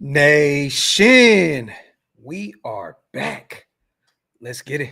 Nation, we are back. Let's get it.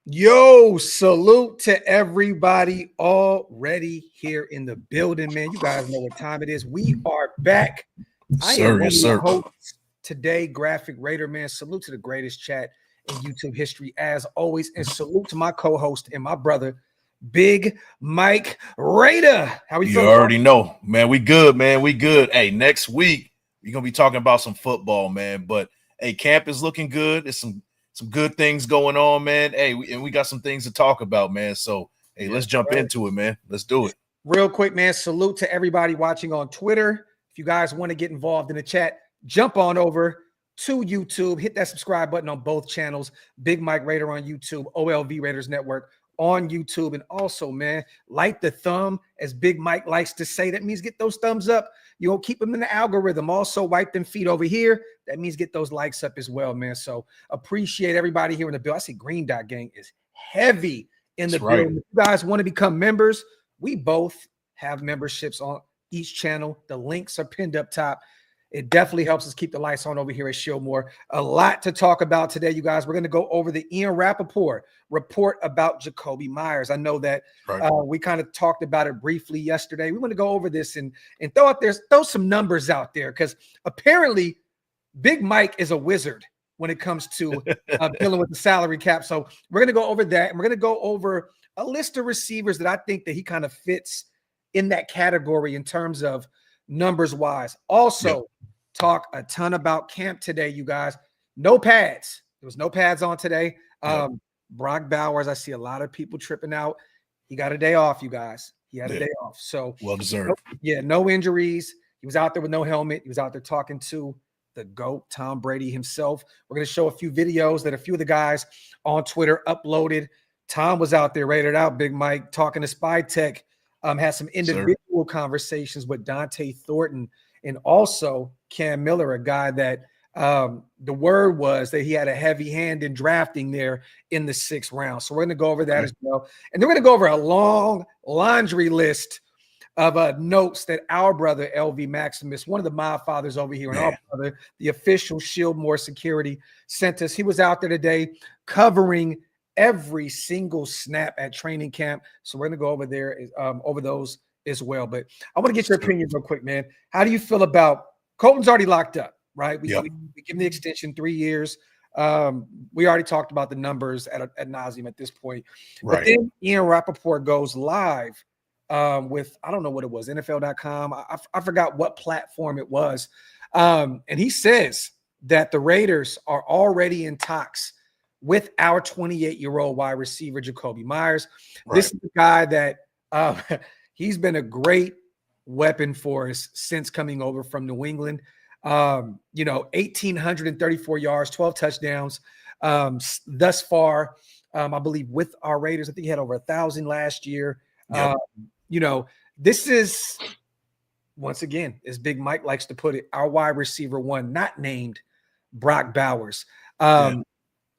Yo, salute to everybody already here in the building, man. You guys know what time it is. We are back. I am one of your hosts today, Graphk Raider, man. Salute to the greatest chat in YouTube history, as always. And salute to my co-host and my brother, Big Mike Raider. How we feeling? You already know, man. We good, man. We good. Hey, next week, we're going to be talking about some football, man. But, hey, camp is looking good. There's some good things going on, man. Hey, we got some things to talk about, man. So, hey, let's jump into it, man. Let's do it. Real quick, man, salute to everybody watching on Twitter. If you guys want to get involved in the chat, jump on over to YouTube. Hit that subscribe button on both channels. Big Mike Raider on YouTube, OLV Raiders Network on YouTube. And also, man, like the thumb, as Big Mike likes to say. That means get those thumbs up. You'll keep them in the algorithm. Also, wipe them feet over here. That means get those likes up as well, man. So appreciate everybody here in the bill. I see Green Dot Gang is heavy in the building. If you guys want to become members, we both have memberships on each channel. The links are pinned up top. It definitely helps us keep the lights on over here at Showmore. A lot to talk about today, you guys. We're going to go over the Ian Rapoport report about Jakobi Meyers. I know that we kind of talked about it briefly yesterday. We want to go over this and throw some numbers out there, because apparently Big Mike is a wizard when it comes to dealing with the salary cap. So we're going to go over that, and we're going to go over a list of receivers that I think that he kind of fits in that category in terms of numbers wise. Also, talk a ton about camp today, you guys. No pads. There was no pads on today. Brock Bowers, I see a lot of people tripping out. He got a day off, you guys. He had a day off. So well deserved. No injuries. He was out there with no helmet. He was out there talking to the GOAT, Tom Brady himself. We're going to show a few videos that a few of the guys on Twitter uploaded. Tom was out there, rated out, Big Mike, talking to Spy Tech. Had some individual conversations with Dante Thornton and also Cam Miller, a guy that the word was that he had a heavy hand in drafting there in the 6th round. So we're going to go over that as well. And then we're going to go over a long laundry list of notes that our brother, LV Maximus, one of the mob fathers over here, and our brother, the official Shieldmore Security, sent us. He was out there today covering every single snap at training camp. So we're going to go over there, over those as well. But I want to get your opinion real quick, man. How do you feel about Colton's already locked up, right? We give him the extension 3 years. We already talked about the numbers at nauseum at this point. Right. But then Ian Rapoport goes live with, I don't know what it was, NFL.com. I forgot what platform it was. And he says that the Raiders are already in talks with our 28-year-old wide receiver, Jakobi Meyers. This is the guy that he's been a great weapon for us since coming over from New England. 1,834 yards, 12 touchdowns thus far. I believe with our Raiders, I think he had over 1,000 last year. This is, once again, as Big Mike likes to put it, our wide receiver one, not named Brock Bowers.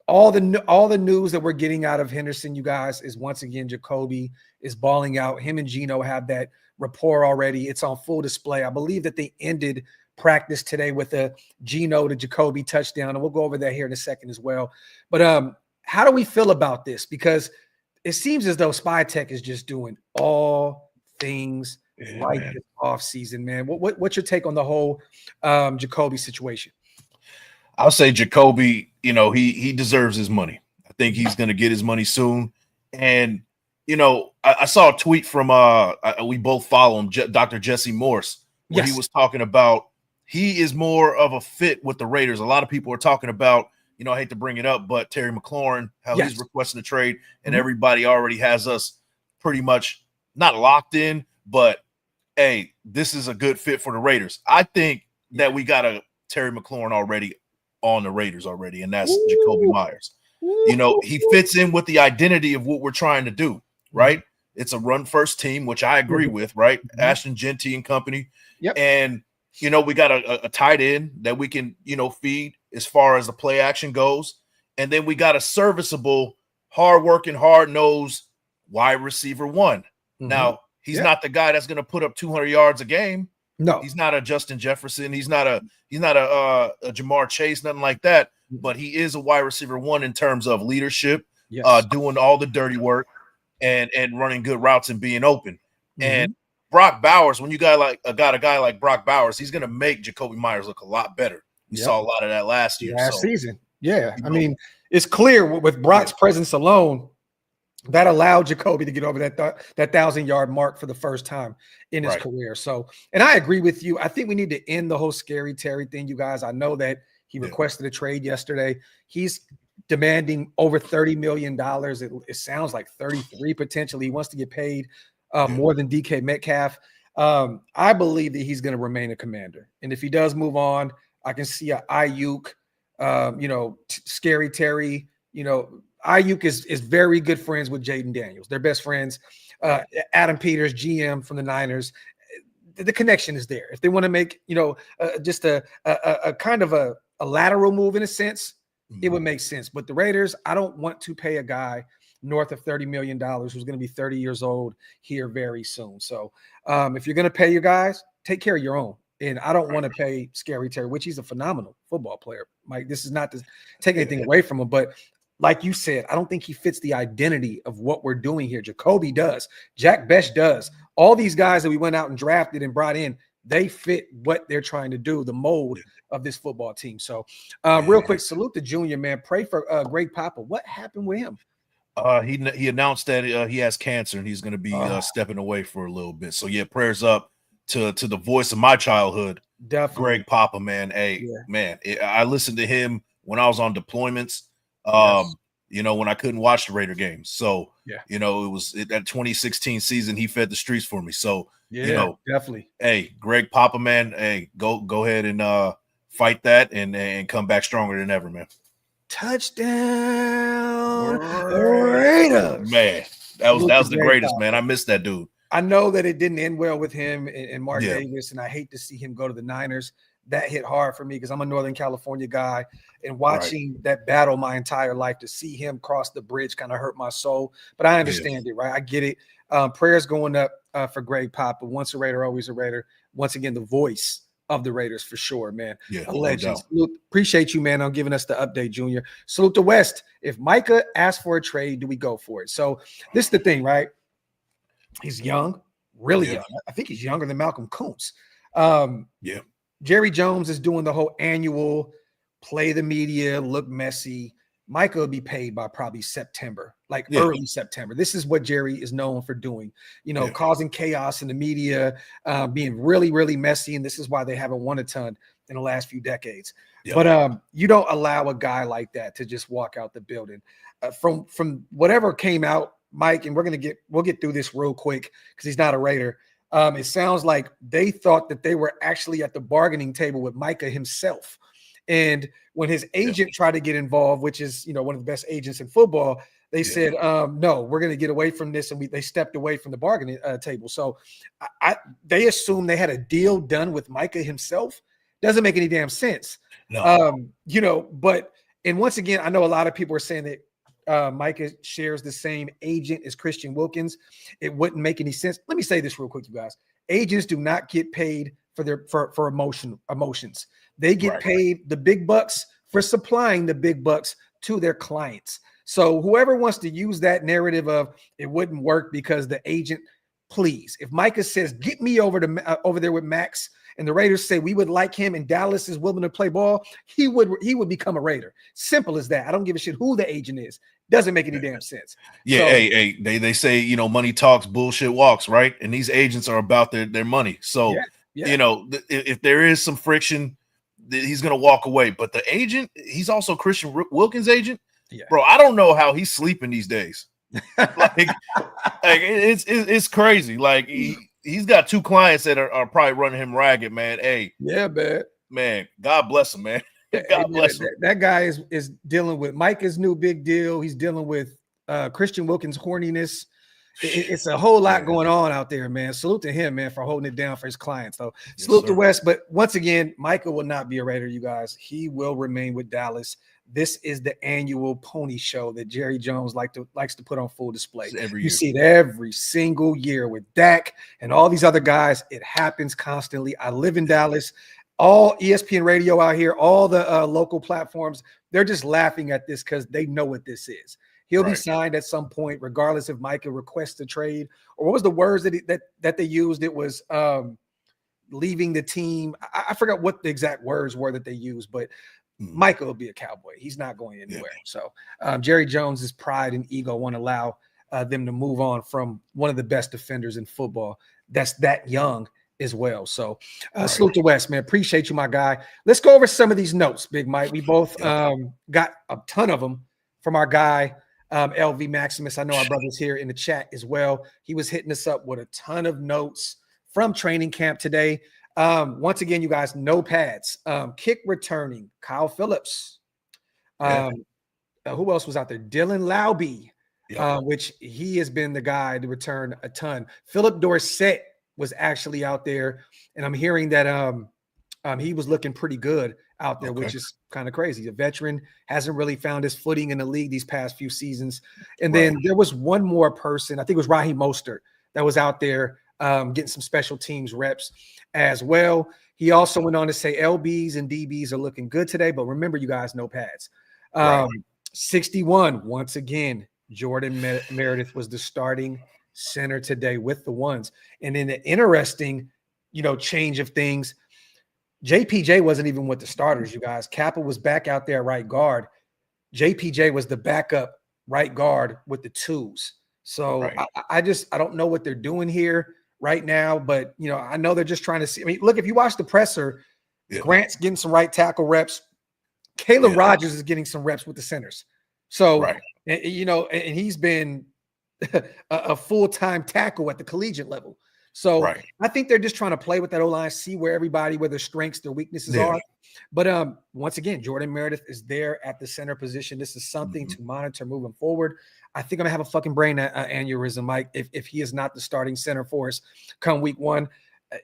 All the news that we're getting out of Henderson, you guys, is once again Jakobi is balling out. Him and Gino have that rapport already. It's on full display. I believe that they ended practice today with a Gino to Jakobi touchdown, and we'll go over that here in a second as well. But how do we feel about this? Because it seems as though Spy Tech is just doing all things right this offseason, man. What's your take on the whole Jakobi situation? I'll say Jakobi, he deserves his money. I think he's going to get his money soon. And, I saw a tweet from we both follow him, Dr. Jesse Morse, where he was talking about he is more of a fit with the Raiders. A lot of people are talking about I hate to bring it up, but Terry McLaurin, how Yes. he's requesting a trade, and everybody already has us pretty much not locked in, but hey, this is a good fit for the Raiders. I think that we got a Terry McLaurin already on the Raiders already, and that's Jakobi Meyers. He fits in with the identity of what we're trying to do, right? It's a run-first team, which I agree with, right? Ashton Genty and company. Yep. And, we got a tight end that we can, feed as far as the play action goes. And then we got a serviceable, hard-working, hard-nosed wide receiver one. Now, he's not the guy that's going to put up 200 yards a game. No. He's not a Justin Jefferson. He's not a Jamar Chase, nothing like that. But he is a wide receiver one in terms of leadership, doing all the dirty work and running good routes and being open. And Brock Bowers, when you got a guy like Brock Bowers, he's going to make Jakobi Meyers look a lot better. We saw a lot of that last year. Last season. Yeah. I mean, it's clear with Brock's presence alone, that allowed Jakobi to get over that 1,000-yard mark for the first time in his career. So, and I agree with you. I think we need to end the whole Scary Terry thing, you guys. I know that he requested a trade yesterday. He's demanding over $30 million. It sounds like 33 potentially. He wants to get paid more than DK Metcalf. I believe that he's going to remain a Commander. And if he does move on, I can see a Ayuk, Scary Terry, Ayuk is very good friends with Jaden Daniels. They're best friends. Adam Peters, GM from the Niners. The connection is there. If they want to make, just a kind of a lateral move in a sense, it would make sense. But the Raiders, I don't want to pay a guy north of $30 million who's going to be 30 years old here very soon. So if you're going to pay your guys, take care of your own. And I don't want to pay Scary Terry, which he's a phenomenal football player. Mike, this is not to take anything away from him, but like you said, I don't think he fits the identity of what we're doing here. Jakobi does. Jack Bech does. All these guys that we went out and drafted and brought in, they fit what they're trying to do, the mold of this football team. So real quick, salute to Junior, man. Pray for Greg Papa. What happened with him? He announced that he has cancer and he's going to be stepping away for a little bit. So, prayers up to the voice of my childhood, definitely. Greg Papa, man. Hey, man, I listened to him when I was on deployments. When I couldn't watch the Raider games. So, it was that 2016 season, he fed the streets for me. So, definitely. Hey, Greg Papa, man, hey, go ahead and fight that and come back stronger than ever, man. Touchdown Raiders. Man, that was the greatest, Papa. Man. I missed that dude. I know that it didn't end well with him and Mark Davis, and I hate to see him go to the Niners. That hit hard for me because I'm a Northern California guy, and watching that battle my entire life, to see him cross the bridge kind of hurt my soul. But I understand it, right? I get it. Prayers going up for Greg Papa. Once a Raider, always a Raider. Once again, the voice of the Raiders for sure, man. A legend. No appreciate you, man, on giving us the update, Junior. Salute to West. If Micah asks for a trade, do we go for it? So this is the thing, right? He's young, really young. I think he's younger than Malcolm Kuntz. Jerry Jones is doing the whole annual play the media, look messy. Micah will be paid by probably September, early September. This is what Jerry is known for doing, causing chaos in the media, being really, really messy. And this is why they haven't won a ton in the last few decades. But you don't allow a guy like that to just walk out the building. From whatever came out, Mike, and we'll get through this real quick because he's not a Raider. It sounds like they thought that they were actually at the bargaining table with Micah himself. And when his agent tried to get involved, which is, one of the best agents in football, they said, no, we're going to get away from this. And they stepped away from the bargaining table. So they assumed they had a deal done with Micah himself. Doesn't make any damn sense. No. But once again, I know a lot of people are saying that Micah shares the same agent as Christian Wilkins. It wouldn't make any sense. Let me say this real quick, you guys. Agents do not get paid for emotions. They get paid the big bucks for supplying the big bucks to their clients. So whoever wants to use that narrative of it wouldn't work because the agent, please. If Micah says, get me over there with Max, and the Raiders say we would like him and Dallas is willing to play ball, he would become a Raider. Simple as that. I don't give a shit who the agent is. Doesn't make any damn sense. They say, money talks, bullshit walks, right? And these agents are about their money. So, if there is some friction, he's going to walk away. But the agent, he's also Christian Wilkins' agent. Yeah. Bro, I don't know how he's sleeping these days. like it's crazy. Like he's got 2 clients that are probably running him ragged, man. Hey, yeah, man, God bless him, man. God bless him. That guy is dealing with Micah's new big deal. He's dealing with Christian Wilkins' horniness. It's a whole lot going on out there, man. Salute to him, man, for holding it down for his clients. So salute to West. But once again, Micah will not be a Raider, you guys. He will remain with Dallas. This is the annual pony show that Jerry Jones likes to put on full display. You see it every single year with Dak and all these other guys. It happens constantly. I live in Dallas. All ESPN radio out here, all the local platforms, they're just laughing at this because they know what this is. He'll be signed at some point, regardless if Micah requests a trade. Or what was the words that they used? It was leaving the team. I forgot what the exact words were that they used, but Micah will be a Cowboy. He's not going anywhere. So Jerry Jones's pride and ego won't allow them to move on from one of the best defenders in football that's that young as well. So salute to West, man. Appreciate you, my guy. Let's go over some of these notes, Big Mike. We both got a ton of them from our guy, LV Maximus. I know our brother's here in the chat as well. He was hitting us up with a ton of notes from training camp today. Once again, you guys, no pads. Kick returning, Kyle Phillips. Who else was out there? Dylan Laube, which he has been the guy to return a ton. Philip Dorsett was actually out there, and I'm hearing that he was looking pretty good out there, which is kind of crazy. A veteran, hasn't really found his footing in the league these past few seasons. And then there was one more person, I think it was Raheem Mostert, that was out there getting some special teams reps as well. He also went on to say LBs and DBs are looking good today, but remember, you guys, no pads. 61, once again, Jordan Meredith was the starting center today with the ones. And in an interesting, change of things, JPJ wasn't even with the starters, you guys. Kappa was back out there right guard. JPJ was the backup right guard with the 2s. So I don't know what they're doing here right now, but I know they're just trying to see. I mean, look, if you watch the presser, Grant's getting some right tackle reps. Caleb Rogers is getting some reps with the centers. So, and he's been a full-time tackle at the collegiate level. So I think they're just trying to play with that O-line, see where their strengths, their weaknesses are. But once again, Jordan Meredith is there at the center position. This is something to monitor moving forward. I think I'm going to have a fucking brain aneurysm, Mike, if he is not the starting center for us come week 1.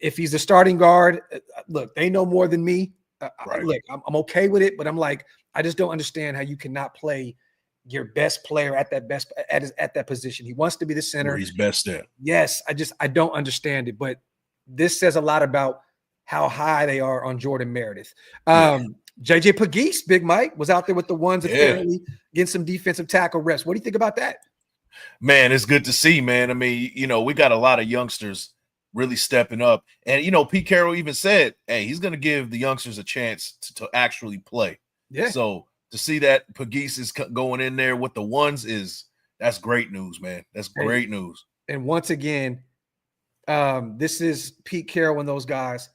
If he's the starting guard, look, they know more than me. Look, I'm okay with it, but I'm like, I just don't understand how you cannot play your best player at that position. He wants to be the center. Where he's best at. Yes, I don't understand it, but this says a lot about how high they are on Jordan Meredith. JJ Pegues, Big Mike, was out there with the ones apparently getting some defensive tackle reps. What do you think about that? Man, it's good to see, man. I mean, we got a lot of youngsters really stepping up. And, Pete Carroll even said, hey, he's going to give the youngsters a chance to actually play. Yeah. So to see that Pegues is going in there with the ones that's great news, man. That's great news. And once again, this is Pete Carroll and those guys,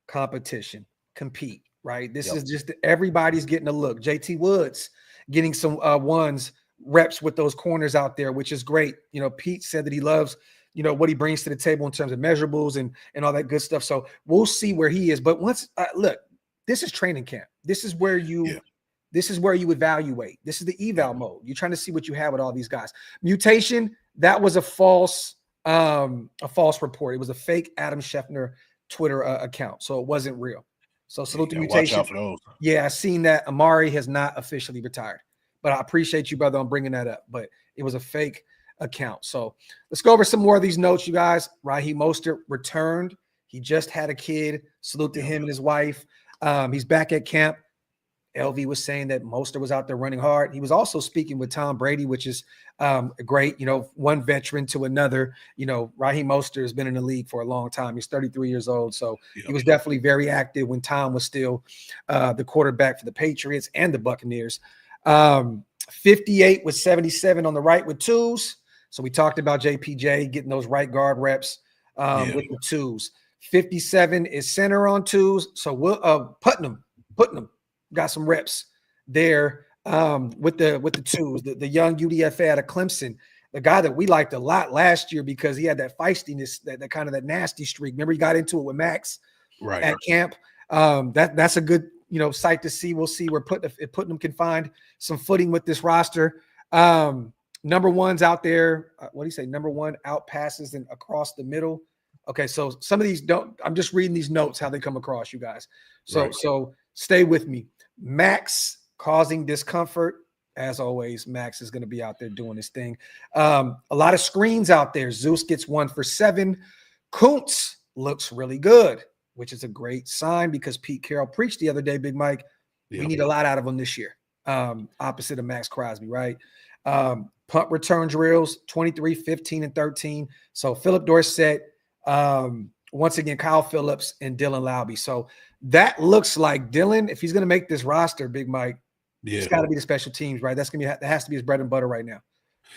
competition, compete, right? This is just everybody's getting a look. JT Woods getting some ones reps with those corners out there, which is great. Pete said that he loves, what he brings to the table in terms of measurables and all that good stuff. So we'll see where he is. But once look, this is training camp. This is where you evaluate. This is the eval mode. You're trying to see what you have with all these guys. Mutation, that was a false report. It was a fake Adam Scheffner Twitter account. So it wasn't real. So salute to Mutation. Watch out for those. Yeah, I seen that. Amari has not officially retired, but I appreciate you, brother, on bringing that up. But it was a fake account. So let's go over some more of these notes, you guys. Raheem Mostert returned. He just had a kid. Salute to him and his wife. He's back at camp. LV was saying that Mostert was out there running hard. He was also speaking with Tom Brady, which is great. One veteran to another. Raheem Mostert has been in the league for a long time. He's 33 years old. So he was definitely very active when Tom was still the quarterback for the Patriots and the Buccaneers. 58 with 77 on the right with 2s. So we talked about JPJ getting those right guard reps with the 2s. 57 is center on 2s. So Putnam putting them, got some reps there with the twos, the young UDFA out of Clemson, the guy that we liked a lot last year because he had that feistiness, that kind of that nasty streak. Remember, he got into it with Max at camp. That's a good sight to see. We'll see where Putnam can find some footing with this roster. Number one's out there. What do you say? Number one out passes and across the middle. Okay, so some of these I'm just reading these notes, how they come across, you guys. So stay with me. Max causing discomfort. As always, Max is going to be out there doing his thing. A lot of screens out there. Zeus gets 1 for 7. Kuntz looks really good, which is a great sign because Pete Carroll preached the other day, Big Mike. We need a lot out of him this year. Opposite of Max Crosby, right? Punt return drills, 23, 15, and 13. So Philip Dorsett, once again, Kyle Phillips and Dylan Lowby. So that looks like Dylan, if he's going to make this roster, Big Mike, it's got to be the special teams, right? That has to be his bread and butter right now.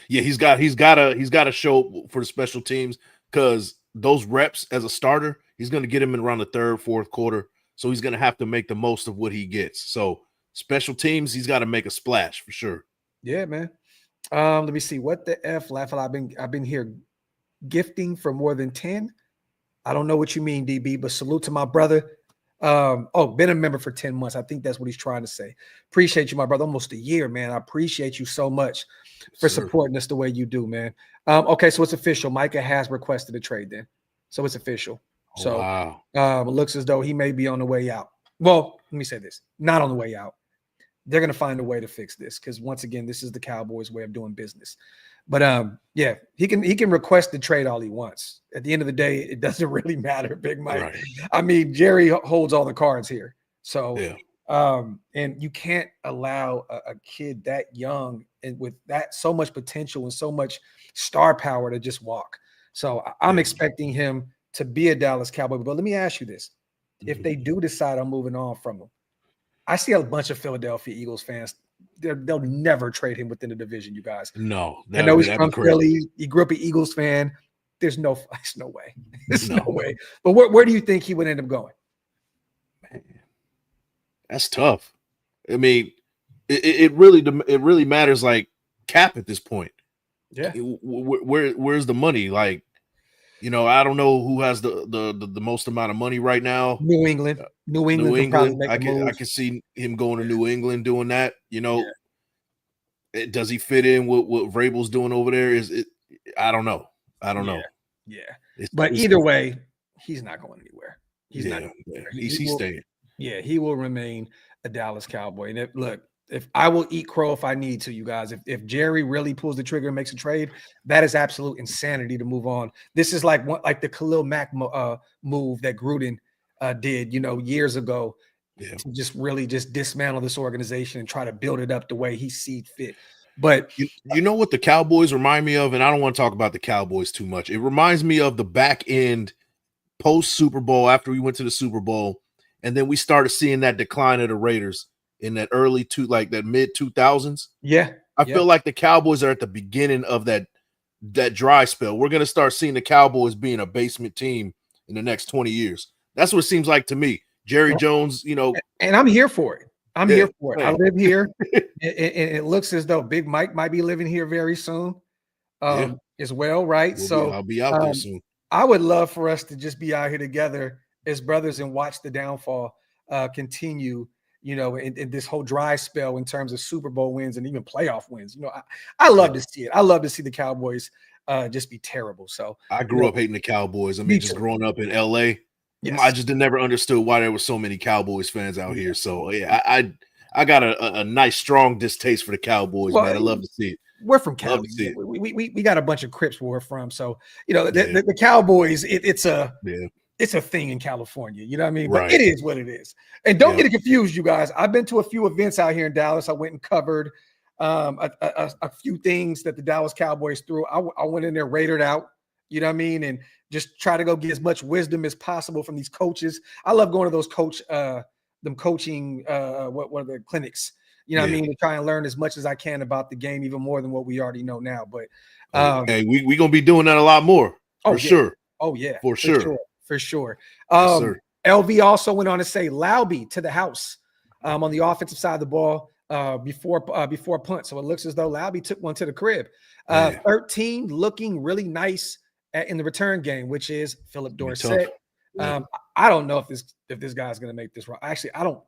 Yeah, he's got to show for the special teams because those reps as a starter, he's going to get him in around the third, fourth quarter. So he's going to have to make the most of what he gets. So special teams, he's got to make a splash for sure. Yeah, man. Let me see. What the F, Laffle? I've been here gifting for more than 10. I don't know what you mean, DB, but salute to my brother. Been a member for 10 months. I think that's what he's trying to say. Appreciate you, my brother. Almost a year, man. I appreciate you so much for supporting us the way you do, man. Okay, so it's official. Micah has requested a trade then. So it's official. It looks as though he may be on the way out. Well, let me say this. Not on the way out. They're going to find a way to fix this because, once again, this is the Cowboys' way of doing business. But, he can request the trade all he wants. At the end of the day, it doesn't really matter, Big Mike. Right. I mean, Jerry holds all the cards here. So, and you can't allow a kid that young and with that so much potential and so much star power to just walk. So I'm expecting him to be a Dallas Cowboy. But let me ask you this. If they do decide on moving on from him, I see a bunch of Philadelphia Eagles fans. They'll never trade him within the division, you guys. No. I know he's from Philly. He grew up an Eagles fan. There's no way. There's no way. But where do you think he would end up going? Man, that's tough. I mean, it really matters, like, cap at this point. Yeah. Where's the money? Like, I don't know who has the most amount of money right now. New England. New England. I can see him going to New England doing that. Does he fit in with what Vrabel's doing over there? I don't know. Yeah. But either way, he's not going anywhere. He's not going anywhere. He's staying. Yeah, he will remain a Dallas Cowboy. And if I will eat crow if I need to, you guys. If Jerry really pulls the trigger and makes a trade, that is absolute insanity to move on. This is like the Khalil Mack move that Gruden did, years ago, to just really just dismantle this organization and try to build it up the way he sees fit. But you know what the Cowboys remind me of, and I don't want to talk about the Cowboys too much. It reminds me of the back end post Super Bowl after we went to the Super Bowl, and then we started seeing that decline of the Raiders in that that mid 2000s. Yeah. I feel like the Cowboys are at the beginning of that dry spell. We're going to start seeing the Cowboys being a basement team in the next 20 years. That's what it seems like to me. Jerry Jones, and I'm here for it. Here for it. I live here, and it looks as though Big Mike might be living here very soon, as well, right? I'll be out there soon. I would love for us to just be out here together as brothers and watch the downfall continue. In this whole dry spell in terms of Super Bowl wins and even playoff wins. I love to see it. I love to see the Cowboys just be terrible. So I grew up hating the Cowboys. I mean, just growing up in LA, I just never understood why there were so many Cowboys fans out here. So I got a nice strong distaste for the Cowboys, man. I love to see it. We're from Cali. We got a bunch of Crips where we're from. So the Cowboys, it's a thing in California, you know what I mean? But it is what it is. And don't get it confused, you guys. I've been to a few events out here in Dallas. I went and covered a few things that the Dallas Cowboys threw. I went in there, raided out, you know what I mean? And just try to go get as much wisdom as possible from these coaches. I love going to those coaching, what are the clinics, you know what I mean? To try and learn as much as I can about the game, even more than what we already know now. But we going to be doing that a lot more, for sure. Oh, yeah. For sure. For sure. Yes, LV also went on to say Lowby to the house. on the offensive side of the ball before punt. So it looks as though Laube took one to the crib. 13 looking really nice in the return game, which is Philip Dorsett. I don't know if this guy's going to make this. Actually, I don't.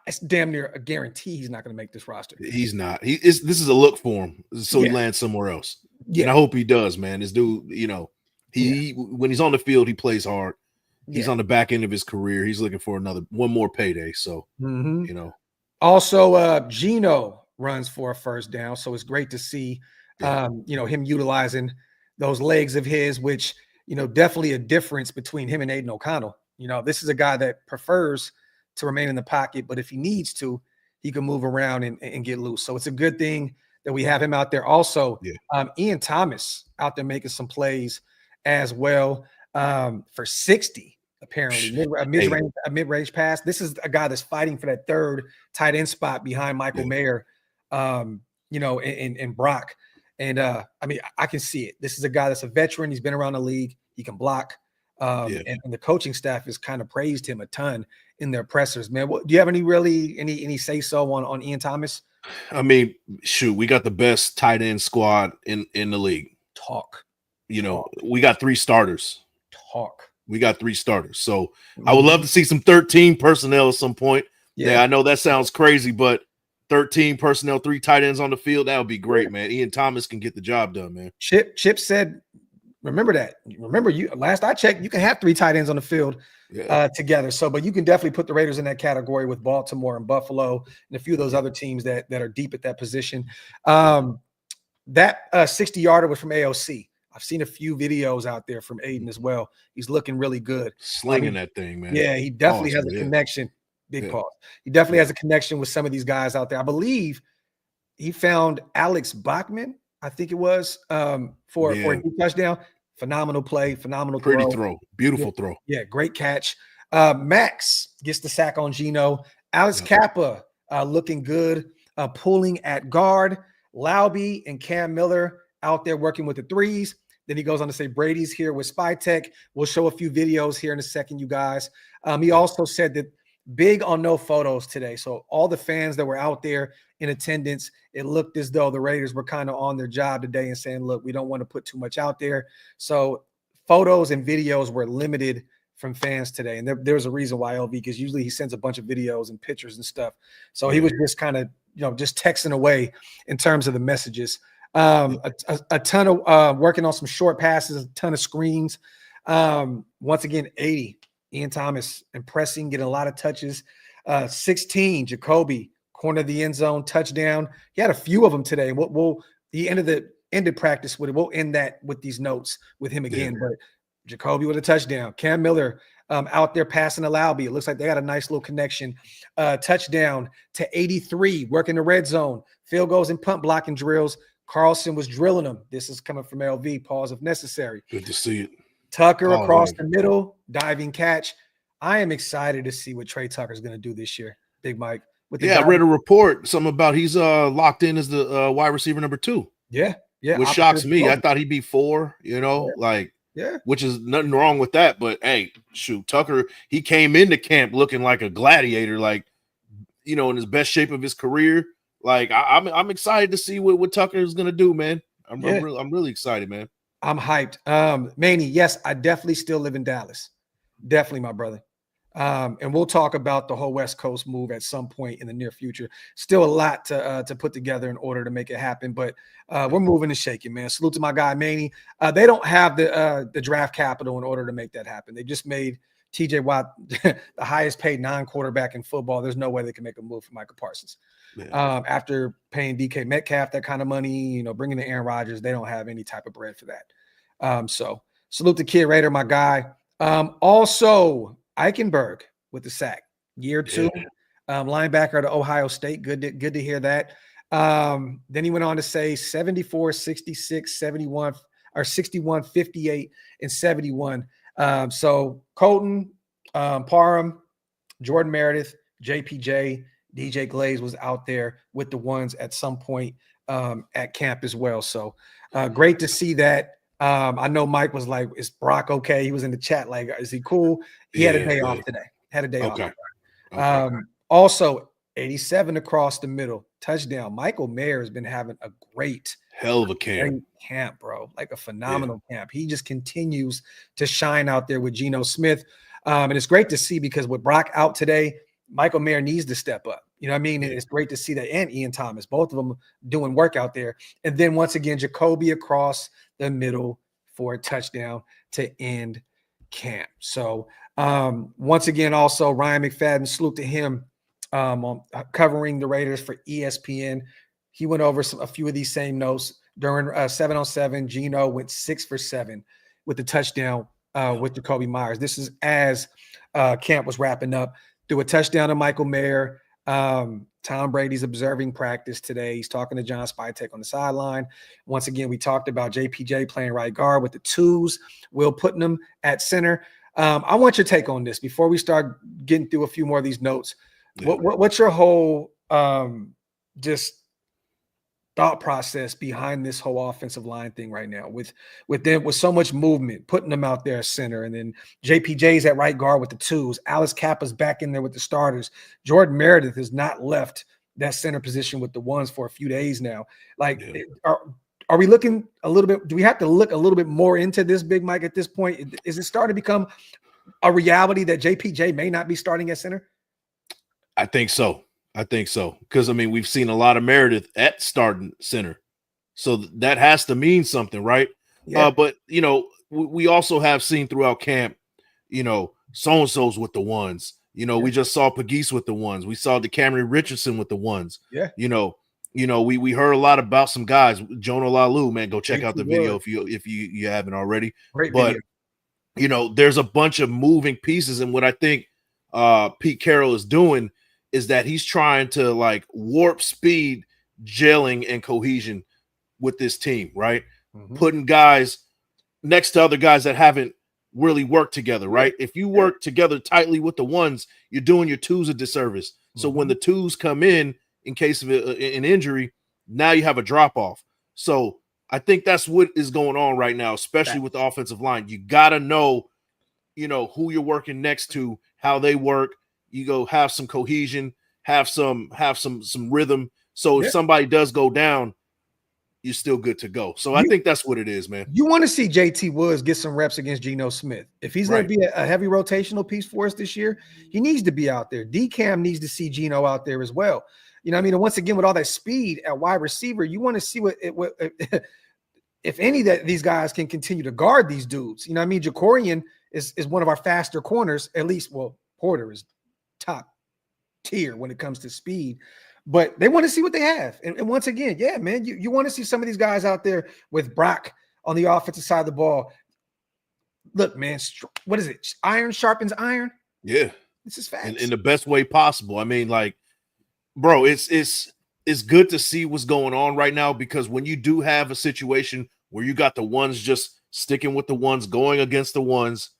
It's damn near a guarantee he's not going to make this roster. He's not. This is a look for him, so he lands somewhere else. Yeah, and I hope he does, man. This dude, he when he's on the field, he plays hard. He's on the back end of his career. He's looking for one more payday. So, Also, Geno runs for a first down, so it's great to see, him utilizing those legs of his, which definitely a difference between him and Aiden O'Connell. This is a guy that prefers to remain in the pocket, but if he needs to, he can move around and get loose. So it's a good thing that we have him out there. Also, Ian Thomas out there making some plays as well for 60, apparently, mid-range pass. This is a guy that's fighting for that third tight end spot behind Michael Mayer, and Brock. And I can see it. This is a guy that's a veteran. He's been around the league. He can block. And the coaching staff has kind of praised him a ton in their pressers, man. Do you have any say so on Ian Thomas? I mean, shoot, we got the best tight end squad in the league. We got 3 starters. We got 3 starters. So I would love to see some 13 personnel at some point. Yeah, I know that sounds crazy, but 13 personnel, 3 tight ends on the field, that would be great, man. Ian Thomas can get the job done, man. Chip said, remember that. Remember, last I checked, you can have 3 tight ends on the field together. So, but you can definitely put the Raiders in that category with Baltimore and Buffalo and a few of those other teams that are deep at that position. That 60-yarder was from AOC. I've seen a few videos out there from Aiden as well. He's looking really good. Slinging that thing, man. Yeah, he definitely has a connection. Big pause. He definitely has a connection with some of these guys out there. I believe he found Alex Bachman, I think it was, for a deep touchdown. Phenomenal play, phenomenal throw. Pretty throw. Beautiful throw. Yeah, great catch. Max gets the sack on Geno. Alex Kappa looking good, pulling at guard. Laube and Cam Miller out there working with the threes. Then he goes on to say Brady's here with Spy Tech. We'll show a few videos here in a second, you guys. He also said that big on no photos today. So all the fans that were out there in attendance, it looked as though the Raiders were kind of on their job today and saying, look, we don't want to put too much out there. So photos and videos were limited from fans today. And there's a reason why, LV, because usually he sends a bunch of videos and pictures and stuff. So he was just kind of, just texting away in terms of the messages. A ton of working on some short passes, a ton of screens. Once again, 80. Ian Thomas impressing, getting a lot of touches. 16, Jakobi, corner of the end zone, touchdown. He had a few of them today. He ended practice with it. We'll end that with these notes with him again. But Jakobi with a touchdown. Cam Miller out there passing to Laube. It looks like they got a nice little connection. Touchdown to 83, working the red zone. Field goals and punt blocking drills. Carlson was drilling them. This is coming from LV. Pause if necessary. Good to see it. Tucker across the middle, diving catch. I am excited to see what Trey Tucker is going to do this year, Big Mike. I read a report, something about he's locked in as the wide receiver number 2. Yeah. Which shocks me. I thought he'd be 4, which is nothing wrong with that. But, hey, shoot, Tucker, he came into camp looking like a gladiator, in his best shape of his career. I'm excited to see what Tucker is going to do, man. I'm really excited, man. I'm hyped. Manny, yes, I definitely still live in Dallas. Definitely, my brother. And we'll talk about the whole West Coast move at some point in the near future. Still a lot to put together in order to make it happen, but we're moving and shaking, man. Salute to my guy, Manny. They don't have the draft capital in order to make that happen. They just made TJ Watt the highest paid non-quarterback in football. There's no way they can make a move for Micah Parsons. After paying DK Metcalf that kind of money, bringing in Aaron Rodgers, they don't have any type of bread for that. So salute to Kid Raider, my guy. Also, Eichenberg with the sack, year 2, linebacker to Ohio State. Good to hear that. Then he went on to say 74, 66, 71, or 61, 58, and 71. So Colton, Parham, Jordan Meredith, JPJ, DJ Glaze was out there with the ones at some point at camp as well. So great to see that. I know Mike was like, is Brock okay? He was in the chat like, is he cool? He had a day off today. Had a day off. Also, 87 across the middle, touchdown. Michael Mayer has been having a great Hell of a camp. Great camp, bro. Like a phenomenal camp. He just continues to shine out there with Geno Smith. And it's great to see because with Brock out today, Michael Mayer needs to step up. You know what I mean? And it's great to see that, and Ian Thomas, both of them doing work out there. And then once again, Jakobi across the middle for a touchdown to end camp. So once again, also Ryan McFadden, salute to him on covering the Raiders for ESPN. He went over a few of these same notes during 7-on-7. Geno went 6 for 7 with the touchdown with Jakobi Meyers. This is as camp was wrapping up. Threw a touchdown to Michael Mayer. Tom Brady's observing practice today. He's talking to John Spytek on the sideline. Once again, we talked about JPJ playing right guard with the twos. Will Putnam at center. I want your take on this before we start getting through a few more of these notes. Yeah. What's your whole just thought process behind this whole offensive line thing right now with so much movement, putting them out there at center, and then JPJ's at right guard with the twos. Alex Kappa's back in there with the starters. Jordan Meredith has not left that center position with the ones for a few days now. Like, are we looking a little bit? Do we have to look a little bit more into this, Big Mike, at this point? Is it starting to become a reality that JPJ may not be starting at center? I think so. Because, I mean, we've seen a lot of Meredith at starting center. So that has to mean something, right? Yeah. But, you know, we also have seen throughout camp, you know, so-and-so's with the ones. You know, we just saw Pegues with the ones. We saw DeCamry Richardson with the ones. Yeah. You know, we heard a lot about some guys. Jonah Lalu, man, go check out the video if you haven't already. Great video. But, you know, there's a bunch of moving pieces. And what I think Pete Carroll is doing is that he's trying to like warp speed gelling and cohesion with this team, right? Mm-hmm. Putting guys next to other guys that haven't really worked together, right? If you work together tightly with the ones, you're doing your twos a disservice. Mm-hmm. So when the twos come in case of an injury, now you have a drop off. So I think that's what is going on right now, especially with the offensive line. You got to know, you know, who you're working next to, how they work. You go have some cohesion, have some rhythm. So if somebody does go down, you're still good to go. So I think that's what it is, man. You want to see JT Woods get some reps against Geno Smith. If he's going to be a heavy rotational piece for us this year, he needs to be out there. D-Cam needs to see Geno out there as well. You know what I mean? And once again, with all that speed at wide receiver, you want to see what if any that these guys can continue to guard these dudes. You know what I mean? Jacorian is one of our faster corners, at least. Well, Porter is top tier when it comes to speed, but they want to see what they have. And once again, yeah, man, you want to see some of these guys out there with Brock on the offensive side of the ball. Look, man, what is it? Iron sharpens iron. Yeah, this is facts. In the best way possible. I mean, like, bro, it's good to see what's going on right now, because when you do have a situation where you got the ones just sticking with the ones, going against the ones,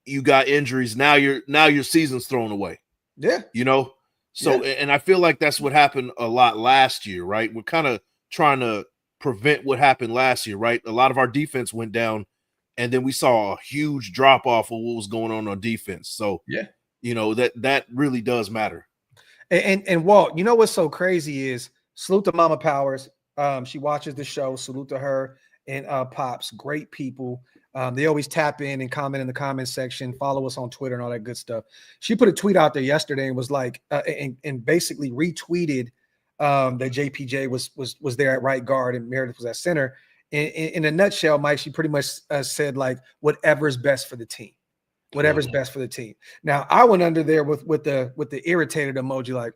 you got injuries. Now your season's thrown away. Yeah. You know? So, and I feel like that's what happened a lot last year, right? We're kind of trying to prevent what happened last year, right? A lot of our defense went down, and then we saw a huge drop off of what was going on defense. So, you know, that really does matter. And Walt, you know what's so crazy is, salute to Mama Powers. She watches the show. Salute to her and Pops. Great people. They always tap in and comment in the comment section, follow us on Twitter and all that good stuff. She put a tweet out there yesterday and was like, and basically retweeted that JPJ was there at right guard and Meredith was at center. In a nutshell, Mike, she pretty much said like, whatever's best for the team, whatever's best for the team. Now I went under there with the irritated emoji, like,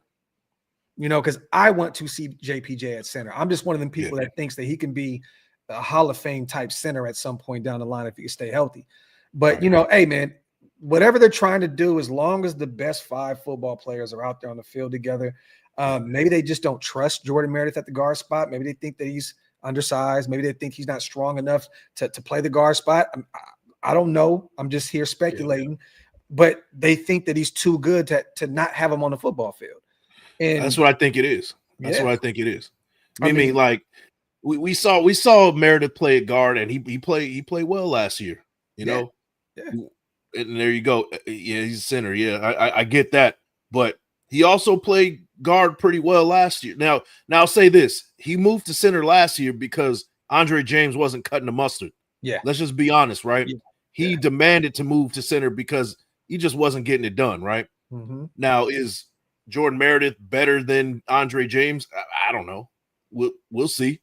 you know, because I want to see JPJ at center. I'm just one of them people that thinks that he can be a Hall of Fame type center at some point down the line if he can stay healthy. But, you know, hey, man, whatever they're trying to do, as long as the best 5 football players are out there on the field together, maybe they just don't trust Jordan Meredith at the guard spot. Maybe they think that he's undersized. Maybe they think he's not strong enough to play the guard spot. I don't know. I'm just here speculating. But they think that he's too good to not have him on the football field. And that's what I think it is. That's what I think it is. I mean, like, we saw Meredith play at guard, and he played well last year, you know. And there you go. Yeah, he's a center. Yeah, I get that. But He also played guard pretty well last year. Now I'll say this. He moved to center last year because Andre James wasn't cutting the mustard. Yeah. Let's just be honest, right? Yeah. He demanded to move to center because he just wasn't getting it done, right? Mm-hmm. Now, is Jordan Meredith better than Andre James? I don't know. We'll see.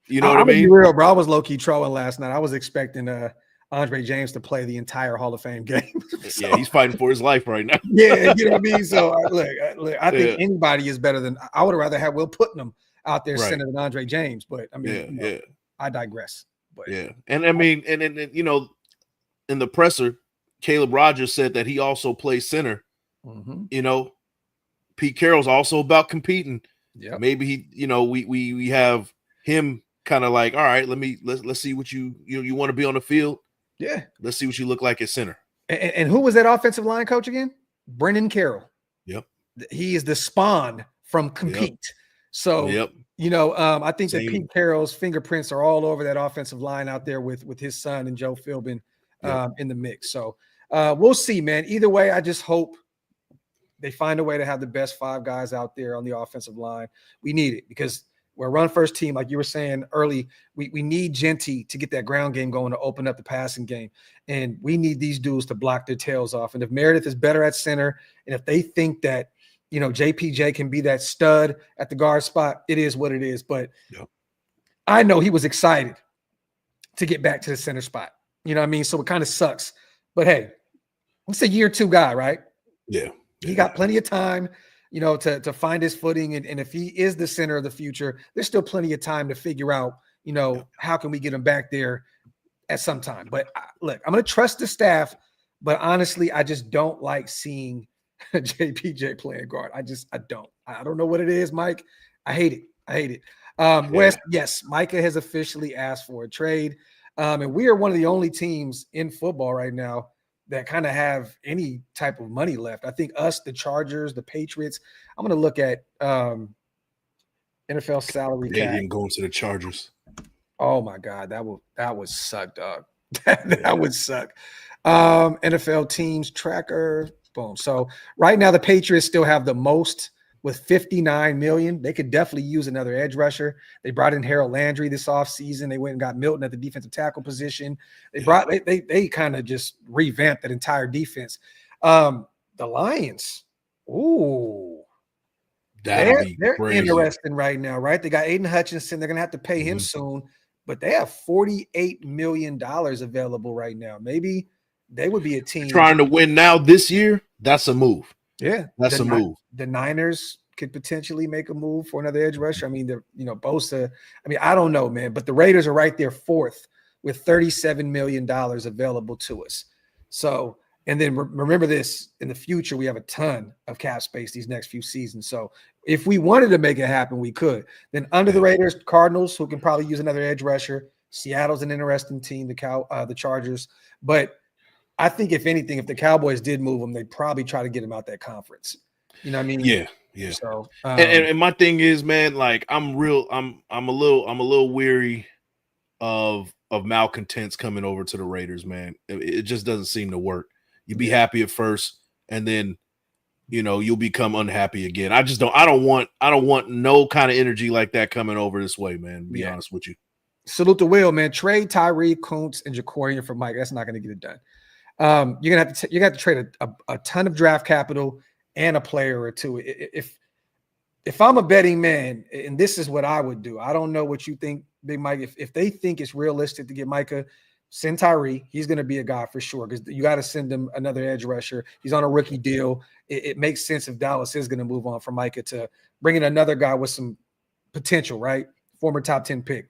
You know what I mean? Be real, bro. I was low-key trolling last night. I was expecting Andre James to play the entire Hall of Fame game. So, yeah, he's fighting for his life right now. Yeah, you know what I mean? So, look, I think anybody is better than – I would rather have Will Putnam out there center than Andre James. But, I mean, I digress. But. Yeah, and I mean, and you know, in the presser, Caleb Rogers said that he also plays center. Mm-hmm. You know, Pete Carroll's also about competing. Yeah, maybe he, you know, we have him kind of like, all right, let's see what you want to be on the field. Yeah, let's see what you look like at center. And who was that offensive line coach again? Brendan Carroll. Yep, he is the spawn from Compete. Yep. So you know, I think that Pete Carroll's fingerprints are all over that offensive line out there with his son and Joe Philbin in the mix. So we'll see, man. Either way, I just hope they find a way to have the best 5 guys out there on the offensive line. We need it because we're a run-first team, like you were saying early. We need Genty to get that ground game going to open up the passing game, and we need these dudes to block their tails off. And if Meredith is better at center, and if they think that, you know, JPJ can be that stud at the guard spot, it is what it is. But I know he was excited to get back to the center spot. You know what I mean? So it kind of sucks. But hey, it's a year 2 guy, right? Yeah. He got plenty of time, you know, to find his footing. And if he is the center of the future, there's still plenty of time to figure out, you know, how can we get him back there at some time. But look, I'm going to trust the staff. But honestly, I just don't like seeing JPJ playing guard. I don't. I don't know what it is, Mike. I hate it. Wes, yes, Micah has officially asked for a trade. And we are one of the only teams in football right now that kind of have any type of money left. I think us, the Chargers, the Patriots. I'm going to look at NFL salary cap. They didn't go into the Chargers. Oh my God, that would suck, dog. That would suck. NFL teams tracker. Boom. So right now the Patriots still have the most with 59 million. They could definitely use another edge rusher. They brought in Harold Landry this offseason. They went and got Milton at the defensive tackle position. They kind of just revamped that entire defense. The Lions, they're interesting right now, right? They got Aiden Hutchinson. They're gonna have to pay him soon, but they have $48 million available right now. Maybe they would be a team trying to win now this year. That's a move. Yeah, that's a move. The Niners could potentially make a move for another edge rusher. I mean, Bosa. I mean, I don't know, man. But the Raiders are right there 4th with $37 million available to us. So, and then remember this: in the future, we have a ton of cap space these next few seasons. So, if we wanted to make it happen, we could. Then under the Raiders, Cardinals, who can probably use another edge rusher. Seattle's an interesting team. The Chargers, but I think if anything, if the Cowboys did move him, they'd probably try to get him out that conference. You know what I mean? Yeah. So, and my thing is, man, like I'm a little weary of malcontents coming over to the Raiders, man. It just doesn't seem to work. You be happy at first, and then you'll become unhappy again. I don't want no kind of energy like that coming over this way, man. To be honest with you. Salute to Will, man. Trade Tyree, Kuntz, and Jacorian for Mike. That's not going to get it done. You're gonna have to trade a ton of draft capital and a player or two. If I'm a betting man, and this is what I would do. I don't know what you think, Big Mike. If they think it's realistic to get Micah, send Tyree. He's going to be a guy for sure because you got to send him another edge rusher. He's on a rookie deal. It makes sense if Dallas is going to move on from Micah to bring in another guy with some potential, right? Former top 10 pick.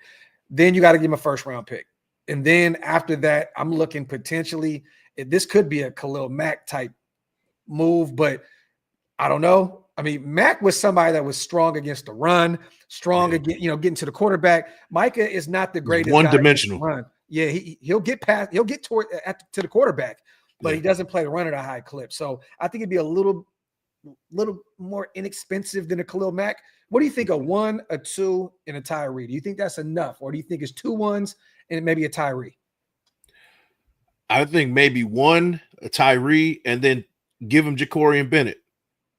Then you got to give him a first-round pick. And then after that, I'm looking potentially – this could be a Khalil Mack type move, but I don't know. I mean, Mack was somebody that was strong against the run, against, getting to the quarterback. Micah is not the greatest one-dimensional run. Yeah, he'll get to the quarterback, but he doesn't play the run at a high clip. So I think it'd be a little more inexpensive than a Khalil Mack. What do you think? A 1, a 2, and a Tyree? Do you think that's enough, or do you think it's 2 1s and maybe a Tyree? I think maybe 1, a Tyree, and then give him Jacorian Bennett.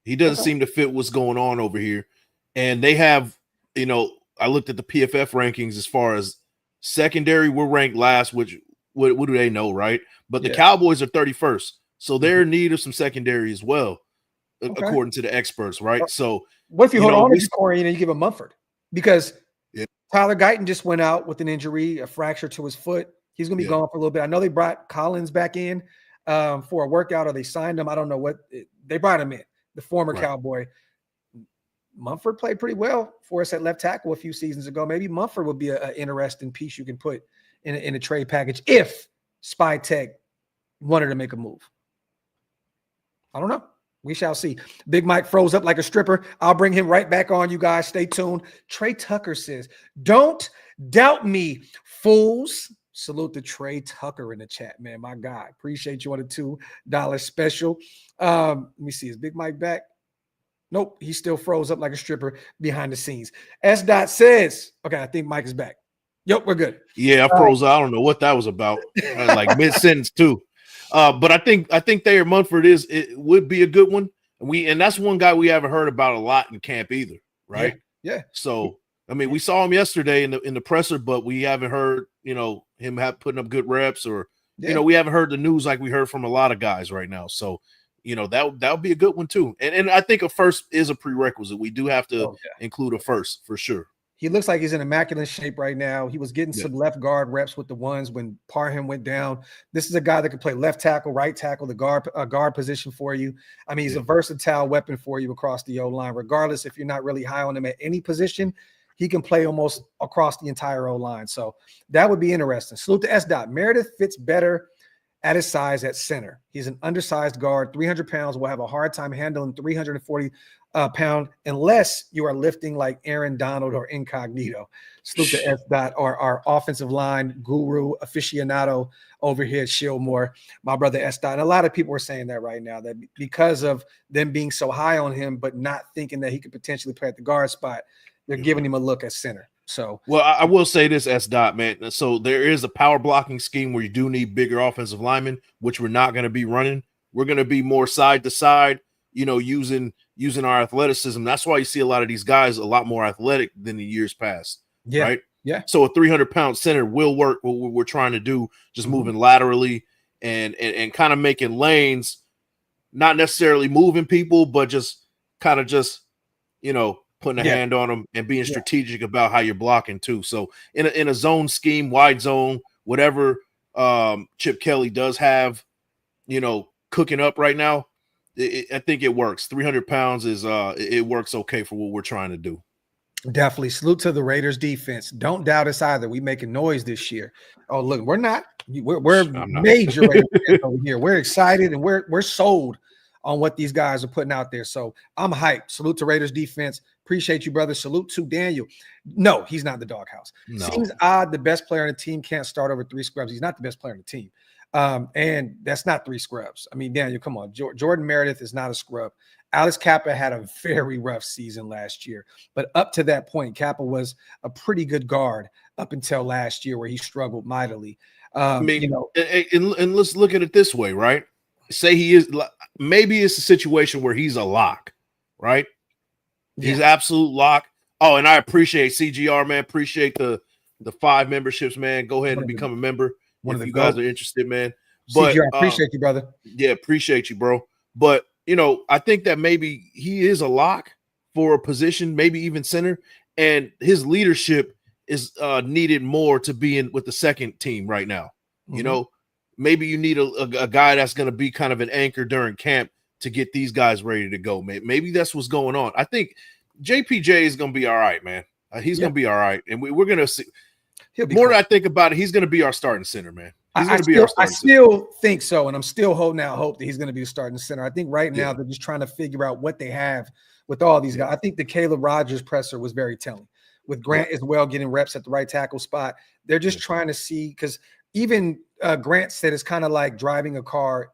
He doesn't seem to fit what's going on over here. And they have, I looked at the PFF rankings as far as secondary. We're ranked last, which what do they know, right? But the Cowboys are 31st. So they're in need of some secondary as well, according to the experts, right? So what if you hold on to your Corey and you give him Mumford? Because Tyler Guyton just went out with an injury, a fracture to his foot. He's going to be gone for a little bit. I know they brought Collins back in for a workout, or they signed him. I don't know what they brought him in, the former Cowboy. Mumford played pretty well for us at left tackle a few seasons ago. Maybe Mumford would be an interesting piece you can put in a trade package if Spy Tech wanted to make a move. I don't know. We shall see. Big Mike froze up like a stripper. I'll bring him right back on, you guys. Stay tuned. Trey Tucker says, don't doubt me, fools. Salute to Trey Tucker in the chat, man. My guy. Appreciate you on the $2 special. Let me see. Is Big Mike back? Nope. He still froze up like a stripper behind the scenes. S. Dot says, okay, I think Mike is back. Yep, we're good. Yeah, I froze. I don't know what that was about. Like mid-sentence too. But I think Thayer Munford would be a good one. And that's one guy we haven't heard about a lot in camp either, right? Yeah. So I mean, we saw him yesterday in the presser, but we haven't heard, him putting up good reps, or we haven't heard the news like we heard from a lot of guys right now. So, that would be a good one too. And I think a first is a prerequisite. We do have to include a first for sure. He looks like he's in immaculate shape right now. He was getting some left guard reps with the ones when Parham went down. This is a guy that can play left tackle, right tackle, the guard position for you. I mean, he's a versatile weapon for you across the O-line. Regardless if you're not really high on him at any position, he can play almost across the entire O-line. So that would be interesting. Salute to S. Dot. Meredith fits better at his size at center. He's an undersized guard, 300 pounds, will have a hard time handling 340 pound unless you are lifting like Aaron Donald or Incognito. Salute to S. Dot, our offensive line guru aficionado over here at Shieldmore, my brother S. Dot. And a lot of people are saying that right now, that because of them being so high on him, but not thinking that he could potentially play at the guard spot, they're giving him a look at center. So, well, I will say this, S. Dot, man. So there is a power blocking scheme where you do need bigger offensive linemen, which we're not going to be running. We're going to be more side to side, using our athleticism. That's why you see a lot of these guys a lot more athletic than the years past. Yeah. Right. Yeah. So a 300-pound center will work. What we're trying to do, just moving laterally and kind of making lanes, not necessarily moving people, but just putting a hand on them and being strategic about how you're blocking too. So in a zone scheme, wide zone, whatever Chip Kelly does have, cooking up right now, I think it works. 300 pounds it works okay for what we're trying to do. Definitely. Salute to the Raiders defense. Don't doubt us either. We making noise this year. Oh, look, we're not. We're major Raiders fans over here. We're excited and we're sold on what these guys are putting out there. So I'm hyped. Salute to Raiders defense. Appreciate you, brother. Salute to Daniel. No, he's not the doghouse. No. Seems odd the best player on the team can't start over 3 scrubs. He's not the best player on the team. And that's not 3 scrubs. I mean, Daniel, come on. Jordan Meredith is not a scrub. Alex Kappa had a very rough season last year. But up to that point, Kappa was a pretty good guard up until last year where he struggled mightily. And let's look at it this way, right? Say he is – maybe it's a situation where he's a lock, right? He's absolute lock. Oh, and I appreciate CGR, man. Appreciate the 5 memberships, man. Go ahead and become a member if you guys are interested, man. But CGR, appreciate you, brother. Yeah, appreciate you, bro. But, I think that maybe he is a lock for a position, maybe even center, and his leadership is needed more to be in with the second team right now. Mm-hmm. Maybe you need a guy that's going to be kind of an anchor during camp to get these guys ready to go. Maybe that's what's going on. I think JPJ is going to be all right, man. He's going to be all right. And we're going to see. More than I think about it, he's going to be our starting center, man. I still think so, and I'm still holding out hope that he's going to be the starting center. I think right now they're just trying to figure out what they have with all these guys. I think the Caleb Rogers presser was very telling. With Grant as well getting reps at the right tackle spot, they're just trying to see, because even Grant said it's kind of like driving a car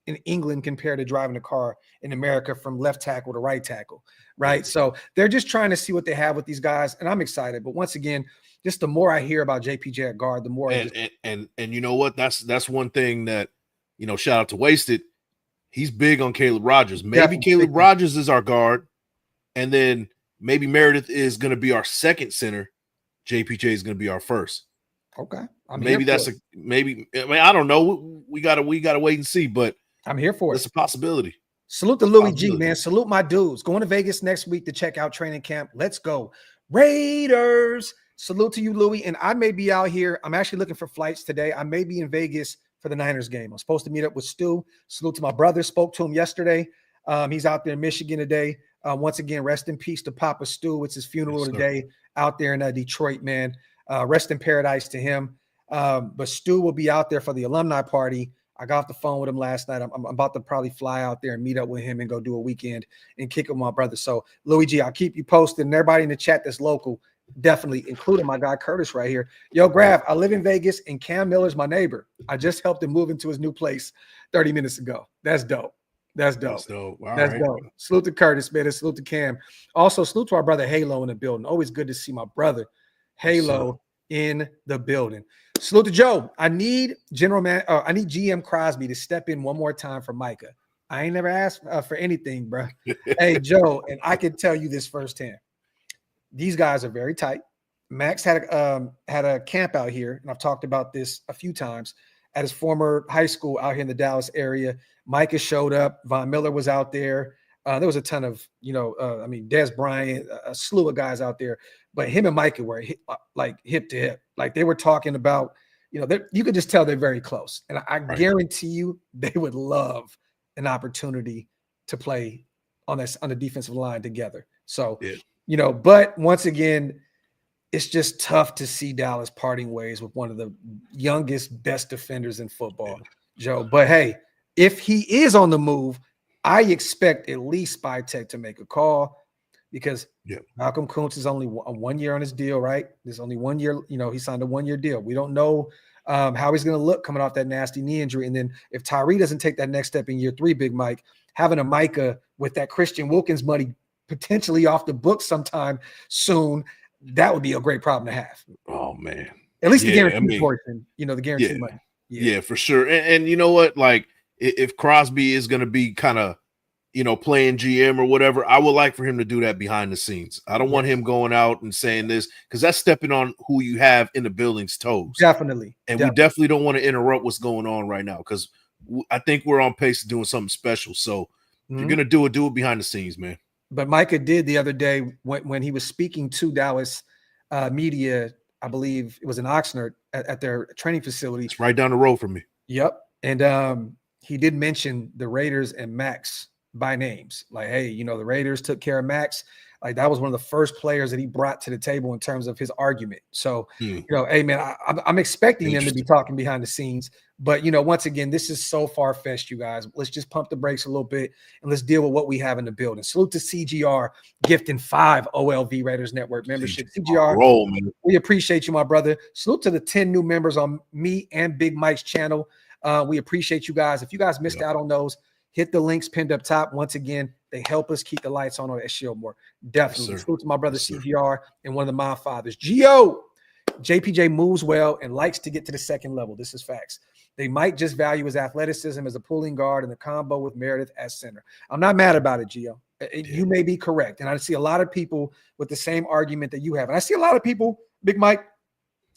in England compared to driving a car in America from left tackle to right tackle, right? So they're just trying to see what they have with these guys, and I'm excited. But once again, just the more I hear about JPJ at guard, the more and you know what? That's one thing that, shout out to Wasted. He's big on Caleb Rogers. Maybe Definitely. Caleb Rogers is our guard, and then maybe Meredith is going to be our second center. JPJ is going to be our first. Okay. Maybe that's maybe. I mean, I don't know. We gotta wait and see. But I'm here for it's it. a possibility. Salute to Louis G, man. Salute my dudes. Going to Vegas next week to check out training camp. Let's go. Raiders. Salute to you, Louis. And I may be out here. I'm actually looking for flights today. I may be in Vegas for the Niners game. I'm supposed to meet up with Stu. Salute to my brother. Spoke to him yesterday. He's out there in Michigan today. Once again, rest in peace to Papa Stu. It's his funeral today out there in Detroit, man. Rest in paradise to him. But Stu will be out there for the alumni party. I got off the phone with him last night. I'm about to probably fly out there and meet up with him and go do a weekend and kick with my brother. So, Louis G, I'll keep you posted. And everybody in the chat that's local, definitely, including my guy Curtis right here. Yo, Graphk, I live in Vegas, and Cam Miller's my neighbor. I just helped him move into his new place 30 minutes ago. That's dope. That's dope. That's dope. Salute to Curtis, man. And salute to Cam. Also, salute to our brother Halo in the building. Always good to see my brother Halo in the building. Salute to Joe. I need GM Crosby to step in one more time for Micah. I ain't never asked for anything, bro. Hey, Joe, and I can tell you this firsthand. These guys are very tight. Max had a camp out here, and I've talked about this a few times at his former high school out here in the Dallas area. Micah showed up. Von Miller was out there. There was a ton of, Des Bryant, a slew of guys out there. But him and Micah were hip to hip. Like they were talking about, you could just tell they're very close. And I guarantee you they would love an opportunity to play on the defensive line together. So, but once again, it's just tough to see Dallas parting ways with one of the youngest, best defenders in football, Joe. But hey, if he is on the move, I expect at least Spytech to make a call because Malcolm Kuntz is only 1 year on his deal, right? There's only 1 year, he signed a 1 year deal. We don't know how he's going to look coming off that nasty knee injury. And then if Tyree doesn't take that next step in year 3, Big Mike, having a Micah with that Christian Wilkins money potentially off the books sometime soon, that would be a great problem to have. Oh, man. At least the guaranteed portion, the guaranteed money. Yeah, for sure. And you know what? Like, if Crosby is going to be kind of, playing GM or whatever, I would like for him to do that behind the scenes. I don't want him going out and saying this because that's stepping on who you have in the building's toes. Definitely. And we definitely don't want to interrupt what's going on right now because I think we're on pace to doing something special. So if you're going to do it behind the scenes, man. But Micah did the other day when he was speaking to Dallas media, I believe it was in Oxnard at their training facility. It's right down the road from me. Yep. And he did mention the Raiders and Max by names. Like, hey, the Raiders took care of Max. Like that was one of the first players that he brought to the table in terms of his argument. So, hey, man, I'm expecting them to be talking behind the scenes. But, once again, this is so far-fetched, you guys. Let's just pump the brakes a little bit and let's deal with what we have in the building. Salute to CGR gifting 5 OLV Raiders Network membership. CGR, we appreciate you, my brother. Salute to the 10 new members on me and Big Mike's channel. We appreciate you guys. If you guys missed out on those, hit the links pinned up top. Once again, they help us keep the lights on at Shieldmore. Definitely. Yes, salute to my brother CGR and one of the my fathers. Gio, JPJ moves well and likes to get to the second level. This is facts. They might just value his athleticism as a pulling guard and the combo with Meredith as center. I'm not mad about it, Gio. You may be correct. And I see a lot of people with the same argument that you have. And I see a lot of people, Big Mike,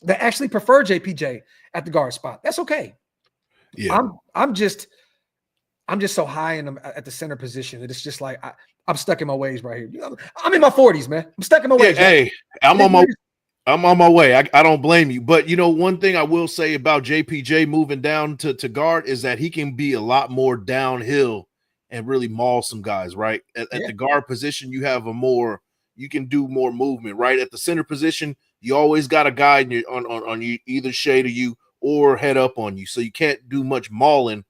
that actually prefer JPJ at the guard spot. That's okay. Yeah. I'm just so high at the center position that it's just like I'm stuck in my ways right here. I'm in my 40s, man. I'm stuck in my ways. Hey, I'm on my way. I don't blame you. But, one thing I will say about JPJ moving down to guard is that he can be a lot more downhill and really maul some guys, right? At the guard position, you have you can do more movement, right? At the center position, you always got a guy on you, either shade of you or head up on you. So you can't do much mauling,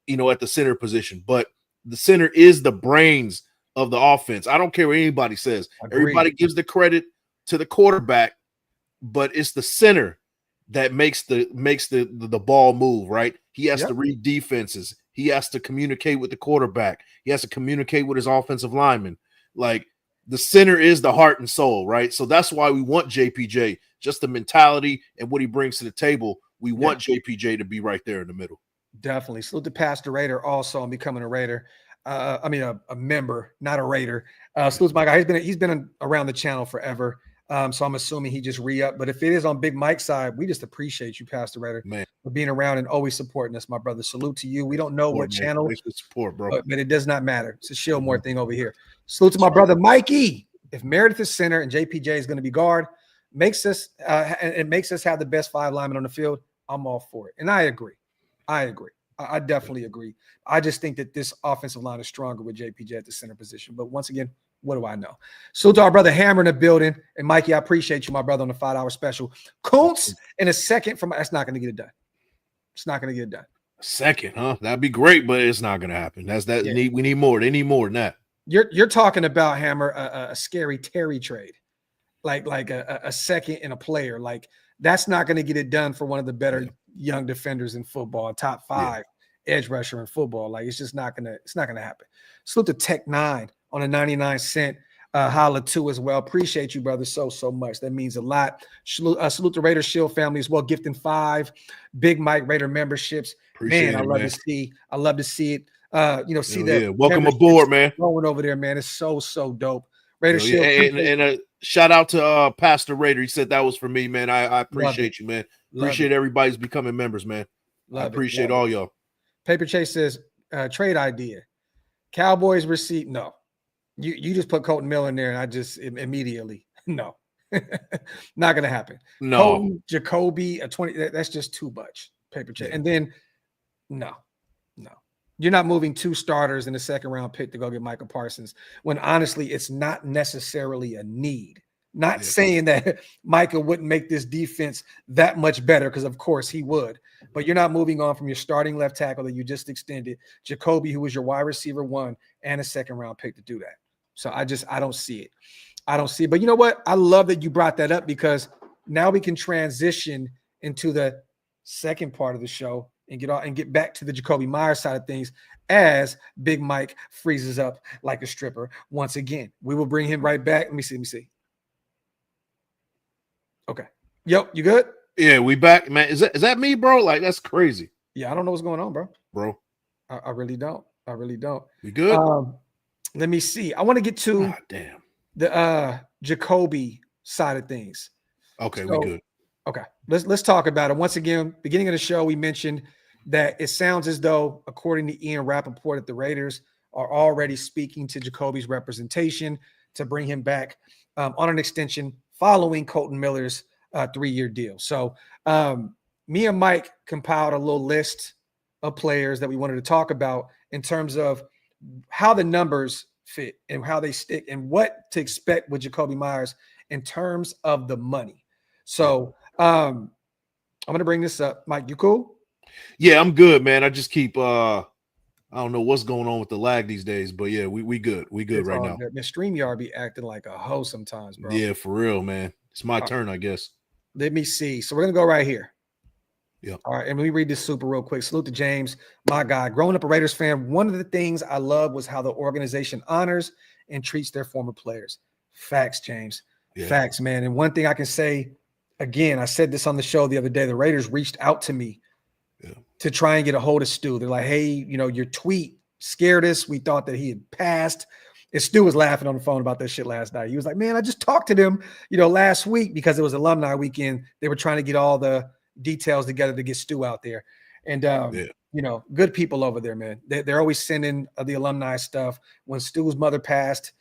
at the center position. But the center is the brains of the offense. I don't care what anybody says. Agreed. Everybody gives the credit to the quarterback, but it's the center that makes the ball move, right? He has to read defenses. He has to communicate with the quarterback. He has to communicate with his offensive lineman. Like the center is the heart and soul, right? So that's why we want JPJ, just the mentality and what he brings to the table. We want JPJ to be right there in the middle. Definitely. Salute to Pastor Raider also on becoming a Raider. A member, not a Raider. Salute to my guy. He's been around the channel forever. So I'm assuming he just re-up. But if it is on Big Mike's side, we just appreciate you, Pastor Raider, for being around and always supporting us, my brother. Salute to you. We don't know what channel. Thanks for the support, bro. But it does not matter. It's a Shieldmore thing over here. Salute to my brother Mikey. If Meredith is center and JPJ is going to be guard, makes us have the best 5 linemen on the field, I'm all for it. And I agree. I definitely agree. I just think that this offensive line is stronger with JPJ at the center position. But once again, what do I know? So to our brother Hammer in the building. And Mikey, I appreciate you, my brother, on the $5 special. Kuntz in a second from that's not going to get it done. It's not going to get it done. A second, huh? That'd be great, but it's not going to happen. We need more. They need more than that. You're talking about, Hammer, a scary Terry trade. Like a second and a player. Like that's not going to get it done for one of the better young defenders in football, top 5 edge rusher in football. Like it's not gonna happen. Salute to Tech 9 on a 99-cent holla too as well. Appreciate you, brother, so much. That means a lot. Salute the Raider Shield family as well, gifting 5 Big Mike Raider memberships. Appreciate I love to see it. See that. Welcome aboard, man. Going over there, man. It's so dope. Raider Shield. And a shout out to Pastor Raider. He said that was for me, man. I appreciate you, man. Appreciate everybody's becoming members, man. I appreciate all y'all. Paper Chase says trade idea. Cowboys receipt. No. You just put Colton Miller in there, and I just immediately no. Not gonna happen. No. Colton, Jakobi, a 20. That's just too much. Paper Chase. And then no. You're not moving 2 starters in the second round pick to go get Micah Parsons when honestly it's not necessarily a need. Not saying that Micah wouldn't make this defense that much better, because of course he would, but you're not moving on from your starting left tackle that you just extended, Jakobi, who was your wide receiver 1 and a second round pick to do that. So I don't see it. But you know what? I love that you brought that up, because now we can transition into the second part of the show and get back to the Jakobi Meyers side of things as Big Mike freezes up like a stripper once again. We will bring him right back. Let me see. Okay. Yo, you good? Yeah, we back, man. Is that me, bro? Like, that's crazy. Yeah, I don't know what's going on, bro. I really don't. You good? Let me see. I want to get to the Jakobi side of things. Okay, we good. Okay, let's talk about it. Once again, beginning of the show, we mentioned that it sounds as though, according to Ian Rappaport, that the Raiders are already speaking to Jakobi's representation to bring him back on an extension following Colton Miller's 3-year deal. So me and Mike compiled a little list of players that we wanted to talk about in terms of how the numbers fit and how they stick and what to expect with Jakobi Meyers in terms of the money. So I'm going to bring this up. Mike, you cool? Yeah, I'm good, man. I just keep I don't know what's going on with the lag these days, but yeah, we good. We good right now. The StreamYard be acting like a hoe sometimes, bro. Yeah, for real, man. It's my turn, I guess. Let me see. So we're going to go right here. Yeah. All right, and let me read this super real quick. Salute to James, my guy. Growing up a Raiders fan, one of the things I love was how the organization honors and treats their former players. Facts, James. Yeah. Facts, man. And one thing I can say, again, I said this on the show the other day, the Raiders reached out to me to try and get a hold of Stu. They're like, hey, your tweet scared us. We thought that he had passed. And Stu was laughing on the phone about that shit last night. He was like, man, I just talked to them, last week because it was alumni weekend. They were trying to get all the details together to get Stu out there. And, good people over there, man. They're always sending the alumni stuff. When Stu's mother passed,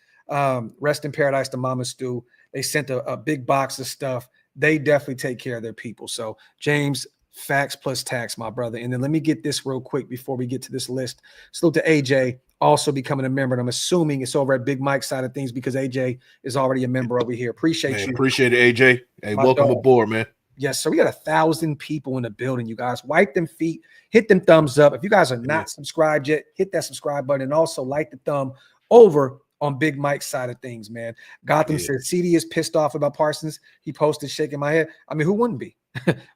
rest in paradise to Mama Stu, they sent a big box of stuff. They definitely take care of their people. So, James, facts plus tax, my brother. And then let me get this real quick before we get to this list. Salute to AJ, also becoming a member. And I'm assuming it's over at Big Mike's side of things because AJ is already a member over here. Appreciate you. Appreciate it, AJ. Hey, welcome aboard, man. Yes, so we got 1,000 people in the building, you guys. Wipe them feet, hit them thumbs up. If you guys are not subscribed yet, hit that subscribe button and also like the thumb over on Big Mike's side of things, man. Gotham said CD is pissed off about Parsons. He posted shaking my head. I mean, who wouldn't be?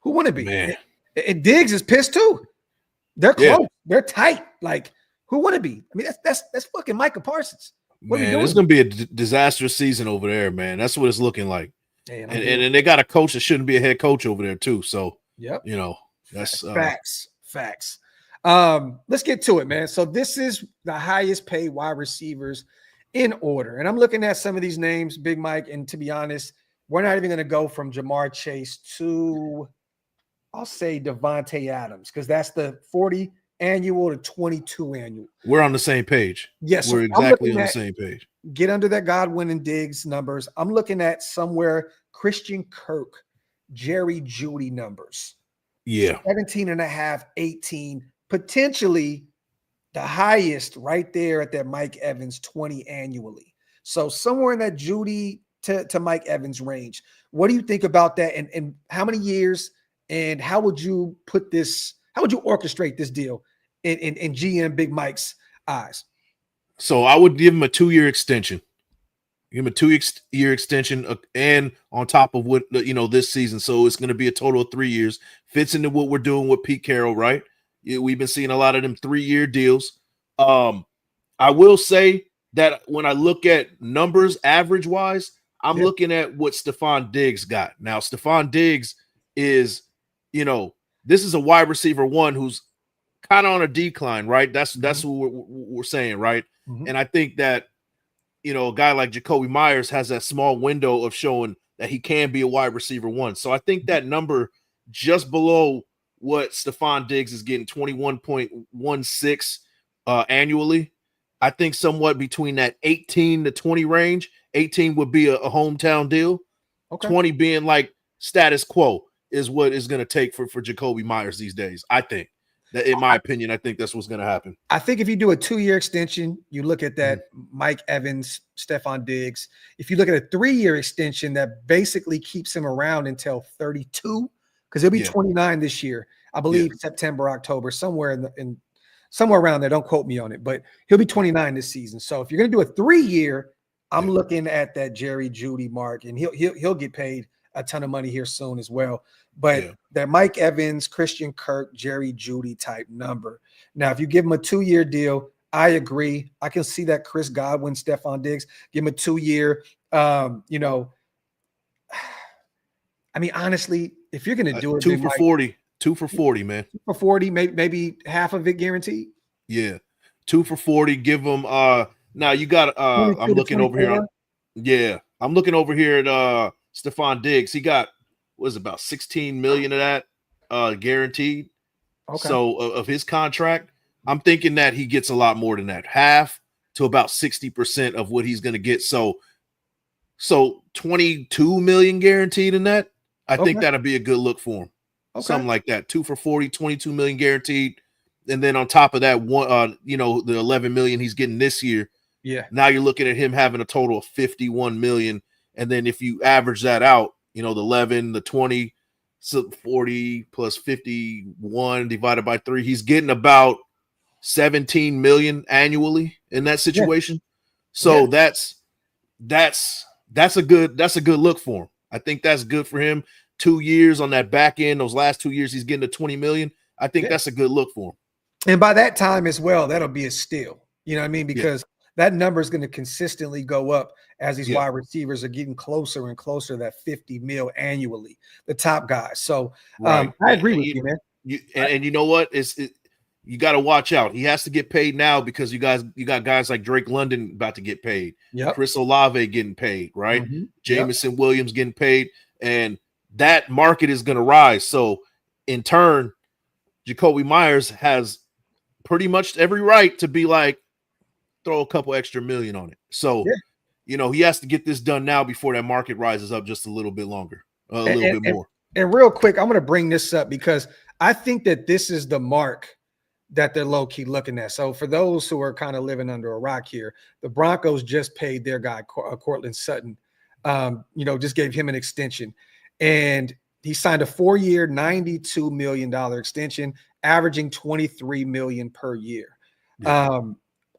Who wouldn't be? Man. And Diggs is pissed too. They're close. Yeah. They're tight. Like, who wouldn't be? I mean, that's fucking Micah Parsons. Man, it's gonna be a disastrous season over there, man. That's what it's looking like. Hey, and they got a coach that shouldn't be a head coach over there too. So yep. That's facts. Let's get to it, man. So this is the highest paid wide receivers in order. And I'm looking at some of these names, Big Mike, and to be honest, we're not even going to go from Jamar Chase to, I'll say, Devontae Adams, because that's the 40 annual to 22 annual. We're on the same page. Yes, we're exactly on the same page. Get under that Godwin and Diggs numbers. I'm looking at somewhere Christian Kirk, Jerry Jeudy numbers. Yeah. 17 and a half, 18, potentially the highest right there at that Mike Evans 20 annually. So somewhere in that Jeudy to Mike Evans range. What do you think about that? And how many years? And how would you put this? How would you orchestrate this deal in GM Big Mike's eyes? So I would give him a 2-year extension. Give him a 2-year extension, and on top of what this season. So it's going to be a total of 3 years. Fits into what we're doing with Pete Carroll, right? We've been seeing a lot of them 3-year deals. I will say that when I look at numbers average wise, I'm looking at what Stephon Diggs got. Now, Stephon Diggs is, this is a wide receiver one who's kind of on a decline, right? That's what we're saying, right? Mm-hmm. And I think that, a guy like Jakobi Meyers has that small window of showing that he can be a wide receiver one. So I think that number just below what Stephon Diggs is getting, 21.16 annually, I think somewhat between that 18 to 20 range. 18 would be a hometown deal. Okay. 20 being like status quo is what is going to take for Jakobi Meyers these days. I think that, in my opinion, I think that's what's going to happen. I think if you do a 2-year extension, you look at that Mike Evans, Stephon Diggs. If you look at a 3-year extension, that basically keeps him around until 32, because he'll be 29 this year. I believe September, October, somewhere in somewhere around there. Don't quote me on it, but he'll be 29 this season. So if you're going to do a 3-year, I'm looking at that Jerry Jeudy mark, and he'll get paid a ton of money here soon as well. But that Mike Evans, Christian Kirk, Jerry Jeudy type number. Now, if you give him a 2-year deal, I agree. I can see that Chris Godwin, Stephon Diggs, give him a 2-year. I mean, honestly, if you're going to do it, 2 for 40. 2 for 40, man. 2 for 40, maybe half of it guaranteed. Yeah, 2 for 40. Give them. Now you got. I'm looking over here. I'm looking over here at Stephon Diggs. He got about 16 million of that guaranteed. Okay. So of his contract, I'm thinking that he gets a lot more than that, half to about 60% of what he's going to get. So 22 million guaranteed in that. I think that'll be a good look for him. Okay. Something like that. 2 for 40, 22 million guaranteed. And then on top of that, the 11 million he's getting this year. Yeah. Now you're looking at him having a total of 51 million. And then if you average that out, the 11, the 20, so 40 plus 51 divided by 3, he's getting about 17 million annually in that situation. Yeah. So that's a good look for him. I think that's good for him. 2 years on that back end, those last 2 years, he's getting to 20 million. I think that's a good look for him. And by that time as well, that'll be a steal. You know what I mean? Because that number is going to consistently go up as these wide receivers are getting closer and closer to that 50 mil annually, the top guys. So I agree with you, man. And you know what? You got to watch out. He has to get paid now because you got guys like Drake London about to get paid. Yep. Chris Olave getting paid, right? Mm-hmm. Jamison Williams getting paid. And that market is going to rise. So in turn, Jakobi Meyers has pretty much every right to be like, throw a couple extra million on it. So, he has to get this done now before that market rises up just a little bit longer, a little bit more. And real quick, I'm going to bring this up because I think that this is the mark that they're low-key looking at. So for those who are kind of living under a rock here, the Broncos just paid their guy, Courtland Sutton, just gave him an extension. And he signed a 4-year, $92 million extension, averaging $23 million per year. Yeah.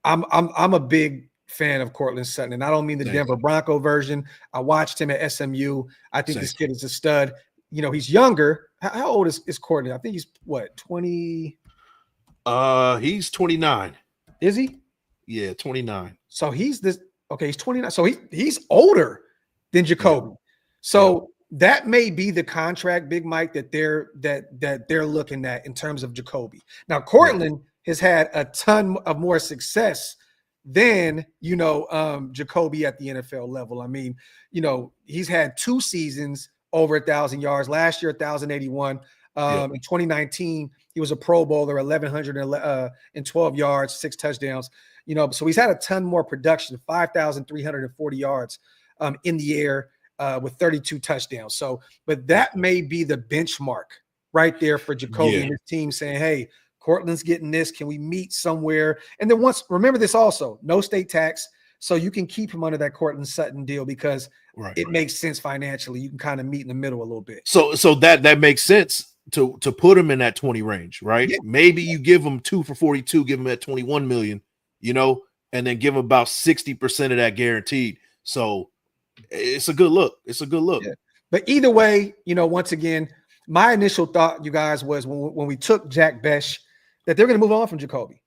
I'm a big fan of Courtland Sutton, and I don't mean the Denver Bronco version. I watched him at SMU. I think this kid is a stud. He's younger. How old is Courtland? I think he's 20? He's 29. Is he? Yeah, 29. So he's 29. So he's older than Jakobi. Yeah. So that may be the contract, Big Mike, that they're looking at in terms of Jakobi. Now, Cortland has had a ton of more success than Jakobi at the NFL level. I mean, he's had 2 seasons over 1,000 yards. Last year, 1,081. In 2019, he was a Pro Bowler, 1,112 yards, 6 touchdowns. So he's had a ton more production, 5,340 yards in the air with 32 touchdowns. So, but that may be the benchmark right there for Jakobi and his team, saying, "Hey, Cortland's getting this. Can we meet somewhere?" And then remember this also, no state tax. So you can keep him under that Cortland Sutton deal because it makes sense financially. You can kind of meet in the middle a little bit. So that makes sense to put him in that 20 range, right? Yeah. Maybe you give him 2 for 42, give him at 21 million, and then give him about 60% of that guaranteed. So it's a good look. It's a good look. Yeah. But either way, once again, my initial thought, you guys, was when we took Jack Besh, that they're going to move on from Jakobi.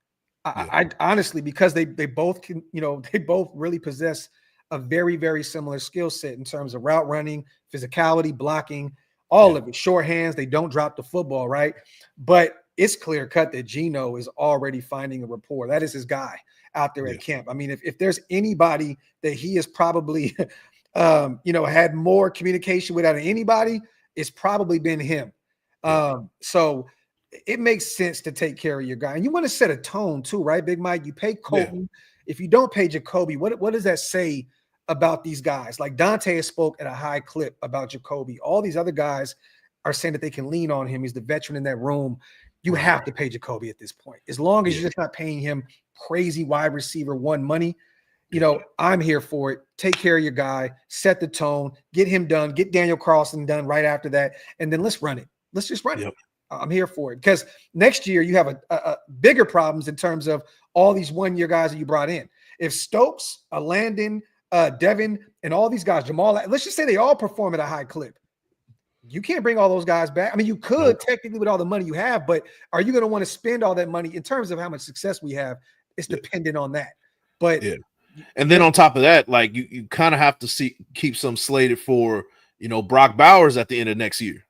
I honestly, because they both can, they both really possess a very, very similar skill set in terms of route running, physicality, blocking, all of it. Short hands, they don't drop the football, right? But it's clear cut that Geno is already finding a rapport. That is his guy out there at camp. I mean, if there's anybody that he has probably, had more communication with out of anybody, it's probably been him. So it makes sense to take care of your guy. And you want to set a tone too, right, Big Mike? You pay Colton. Yeah. If you don't pay Jakobi, what does that say about these guys? Like Dante has spoke at a high clip about Jakobi. All these other guys are saying that they can lean on him. He's the veteran in that room. You have to pay Jakobi at this point. As long as you're just not paying him crazy wide receiver 1 money, I'm here for it. Take care of your guy, set the tone, get him done, get Daniel Carlson done right after that, and then let's run it. Let's just run it. I'm here for it because next year you have a bigger problems in terms of all these 1-year guys that you brought in. If Stokes, Landon, Devin, and all these guys, Jamal, let's just say they all perform at a high clip. You can't bring all those guys back. I mean, you could technically with all the money you have, but are you going to want to spend all that money in terms of how much success we have? It's dependent on that. But and then on top of that, like you kind of have to keep some slated for Brock Bowers at the end of next year.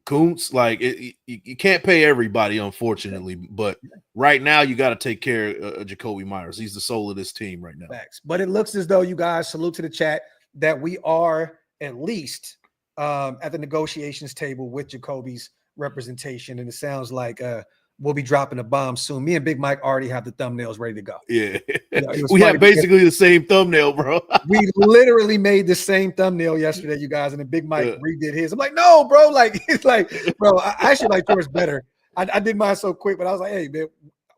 Kuntz, like you can't pay everybody, unfortunately, but right now you got to take care of Jakobi Meyers. He's the soul of this team right now. Facts. But it looks as though you guys, salute to the chat, that we are at least at the negotiations table with Jakobi's representation, and it sounds like we'll be dropping a bomb soon. Me and Big Mike already have the thumbnails ready to go. Yeah, we have basically the same thumbnail, bro. We literally made the same thumbnail yesterday, you guys, and then Big Mike redid his. I'm like, no, bro, it's like, bro, I actually like yours better. I did mine so quick, but I was like, hey, man,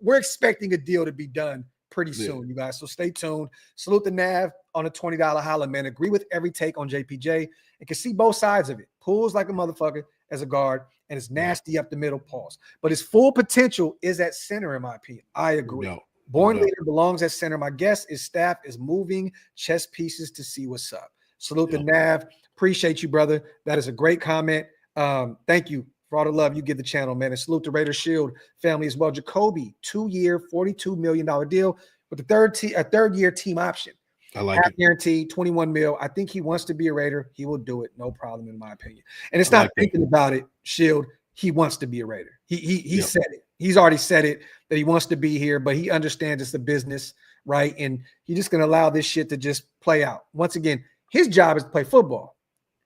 we're expecting a deal to be done pretty soon, you guys. So stay tuned. Salute the Nav on a $20 holla, man. Agree with every take on JPJ and can see both sides of it. Pulls like a motherfucker as a guard, and it's nasty up the middle, pause. But his full potential is at center, in my opinion. I agree. Born leader belongs at center. My guess is staff is moving chess pieces to see what's up. Salute the Nav. Appreciate you, brother. That is a great comment. Thank you for all the love you give the channel, man. And salute the Raider Shield family as well. Jakobi, 2-year, $42 million deal with a third-year team option. I like it. Guaranteed, 21 mil. I think he wants to be a Raider. He will do it, no problem, in my opinion. And it's not thinking about it, Shield. He wants to be a Raider. He said it. He's already said it that he wants to be here, but he understands it's a business, right? And he's just going to allow this shit to just play out. Once again, his job is to play football.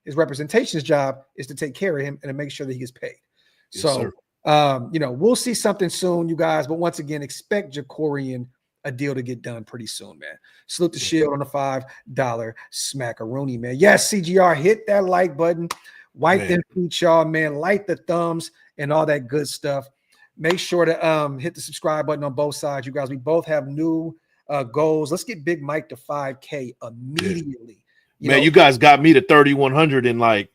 His representation's job is to take care of him and to make sure that he gets paid. Yes, we'll see something soon, you guys. But once again, expect Jacorian a deal to get done pretty soon, man. Salute the Shield on the $5 smackaroonie, man. Yes, CGR, hit that like button. Wipe them feet, y'all, man. Light the thumbs and all that good stuff. Make sure to hit the subscribe button on both sides, you guys. We both have new goals. Let's get Big Mike to 5K immediately. You guys got me to 3,100 in I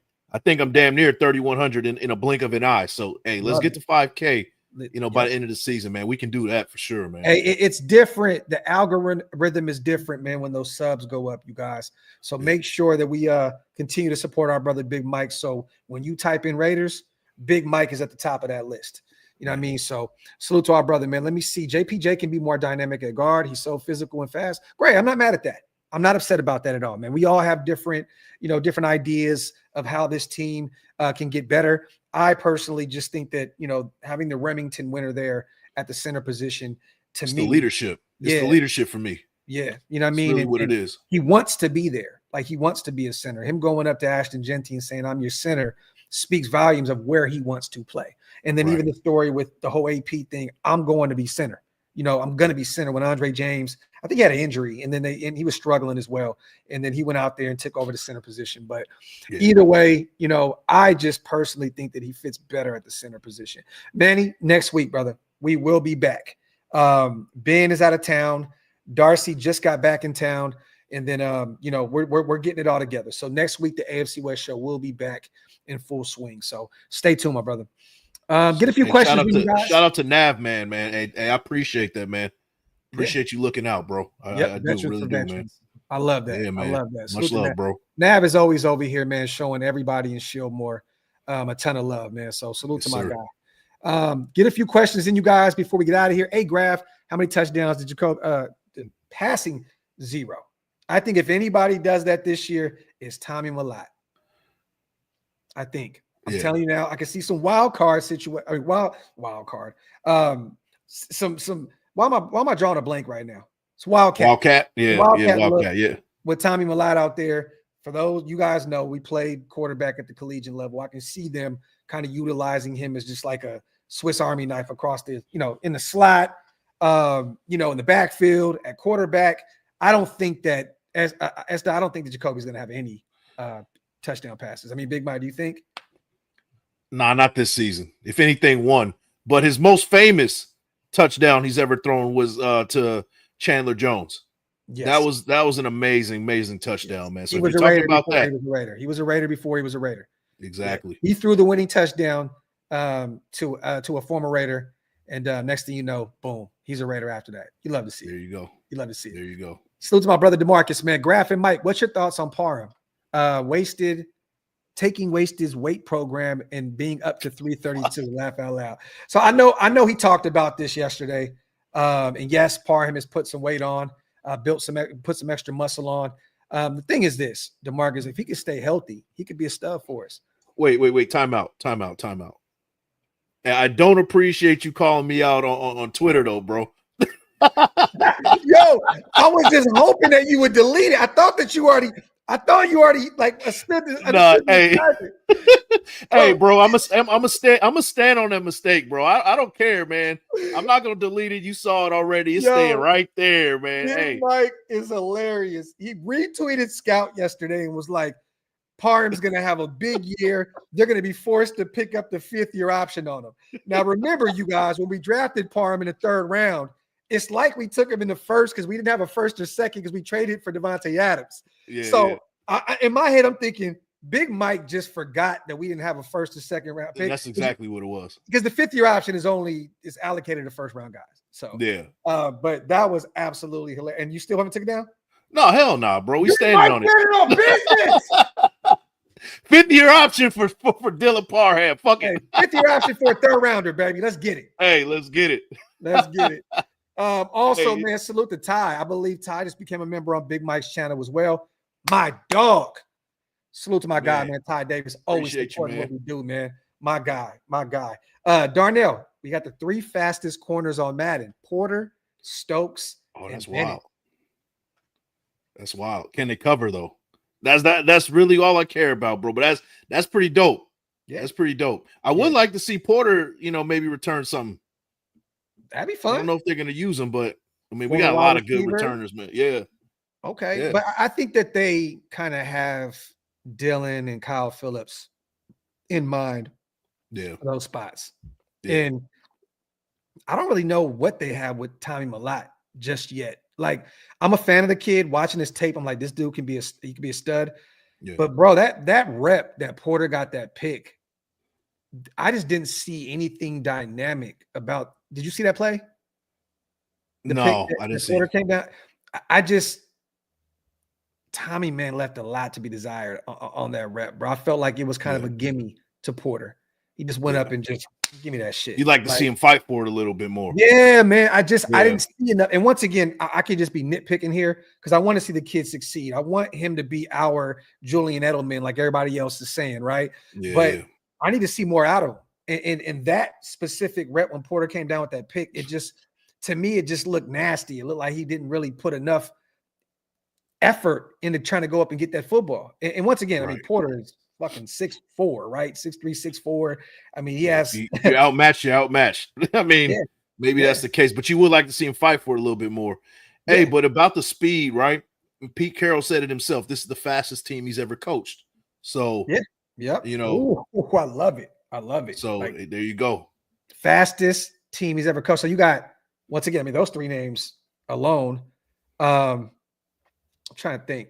think I'm damn near 3,100 in a blink of an eye. So, hey, let's get to 5K. By the end of the season, man, we can do that for sure, man. Hey, it's different. The algorithm is different, man, when those subs go up, you guys. So make sure that we continue to support our brother Big Mike. So when you type in Raiders, Big Mike is at the top of that list. You know what I mean? So salute to our brother, man. Let me see. JPJ can be more dynamic at guard. He's so physical and fast. Great. I'm not mad at that. I'm not upset about that at all, man. We all have different ideas of how this team can get better. I personally just think that, having the Remington winner there at the center position, to It's me, the leadership. It's the leadership for me. Yeah. You know what I It's mean? really what it is. He wants to be there. Like, he wants to be a center. Him going up to Ashton Genty and saying, I'm your center, speaks volumes of where he wants to play. And then even the story with the whole AP thing, I'm going to be center. I'm going to be center. When Andre James, I think he had an injury, and then he was struggling as well. And then he went out there and took over the center position. But either way, I just personally think that he fits better at the center position. Manny, next week, brother, we will be back. Ben is out of town. Darcy just got back in town. And then, we're getting it all together. So next week, the AFC West show will be back in full swing. So stay tuned, my brother. Get a few questions. Shout out to Nav, man. Hey, I appreciate that, man. Appreciate you looking out, bro. I do really do, man. I love that. Yeah, man. I love that. Much love, bro. Nav is always over here, man, showing everybody in Shieldmore a ton of love, man. So salute to my guy. Get a few questions in, you guys, before we get out of here. Hey, Graphk, how many touchdowns did Jakobi passing? 0. I think if anybody does that this year, it's Tommy Millott. I think. I'm telling you now, I can see some wild card situation. I mean, wild card. Some. Why am I drawing a blank right now? It's Wildcat. Wildcat. Yeah. With Tommy Millott out there. For those you guys know, we played quarterback at the collegiate level. I can see them kind of utilizing him as just like a Swiss Army knife across the, in the slot, in the backfield at quarterback. I don't think that I don't think that Jakobi's going to have any touchdown passes. I mean, Big Mike, do you think? Nah, not this season. If anything, one. But his most famous touchdown he's ever thrown was to Chandler Jones. Yes. That was an amazing touchdown, man. So he was a Raider before he was a Raider. He was a Raider before he was a Raider. Exactly. Yeah. He threw the winning touchdown to a former Raider, and next thing you know, boom, he's a Raider after that. You love to see it. There you go. You love to see it. There you go. Salute to my brother DeMarcus, man. Graphk and Mike, what's your thoughts on Parham? Taking Wasted's weight program and being up to 332. Laugh out loud. So I know he talked about this yesterday. And yes, Parham has put some weight on, put some extra muscle on. The thing is this, DeMarcus, if he could stay healthy, he could be a stud for us. Wait. Time out. And I don't appreciate you calling me out on Twitter though, bro. Yo, I was just hoping that you would delete it. I thought you already like hey, hey, bro, I'm a stand on that mistake, bro. I don't care, man. I'm not gonna delete it. You saw it already. It's staying right there, man. Hey, Mike is hilarious. He retweeted Scout yesterday and was like, Parham's gonna have a big year. They're gonna be forced to pick up the 5th-year option on him. Now, remember, you guys, when we drafted Parham in the 3rd round, it's like we took him in the 1st because we didn't have a 1st or 2nd because we traded for Devontae Adams. In my head, I'm thinking Big Mike just forgot that we didn't have a 1st or 2nd round pick. That's exactly what it was. Because the 5th-year option is allocated to 1st-round guys. So but that was absolutely hilarious. And you still haven't took it down? No, hell no, nah, bro. We standing on it. On business. 5th-year option for Dylan Parham. Fuck it. 5th-year option for a 3rd rounder, baby. Let's get it. Hey, let's get it. Let's get it. Man, salute to Ty. I believe Ty just became a member on Big Mike's channel as well. My dog. Salute to my guy, man. Ty Davis. Always supporting what we do, man. My guy. Darnell, we got the 3 fastest corners on Madden. Porter, Stokes, that's and Bennett. wild. That's wild. Can they cover though? That's really all I care about, bro. But that's pretty dope. Yeah, that's pretty dope. I would like to see Porter, maybe return something. That'd be fun. I don't know if they're gonna use him, but I mean, we got a lot of good returners, man. Yeah. Okay. Yeah. But I think that they kind of have Dylan and Kyle Phillips in mind. Yeah. For those spots. Yeah. And I don't really know what they have with Tommy Millott just yet. Like, I'm a fan of the kid. Watching this tape, I'm like, this dude can be a stud. Yeah. But bro, that rep that Porter got that pick, I just didn't see anything dynamic about. Did you see that play? No, I didn't see. Porter came down. Tommy, man, left a lot to be desired on that rep, bro. I felt like it was kind of a gimme to Porter. He just went up and just give me that shit. You like to see him fight for it a little bit more. Yeah, man. I didn't see enough. And once again, I could just be nitpicking here because I want to see the kid succeed. I want him to be our Julian Edelman, like everybody else is saying, right? Yeah. But I need to see more out of him. And that specific rep when Porter came down with that pick, it just, to me, it just looked nasty. It looked like he didn't really put enough effort into trying to go up and get that football. And once again, I mean, Porter is fucking 6'4", right? 6'3", 6'4". I mean, he has you're outmatched. I mean, maybe that's the case, but you would like to see him fight for it a little bit more. Hey, but about the speed, right? Pete Carroll said it himself. This is the fastest team he's ever coached. So you know, I love it. I love it. So there you go. Fastest team he's ever coached. So you got, once again, I mean, those three names alone. I'm trying to think.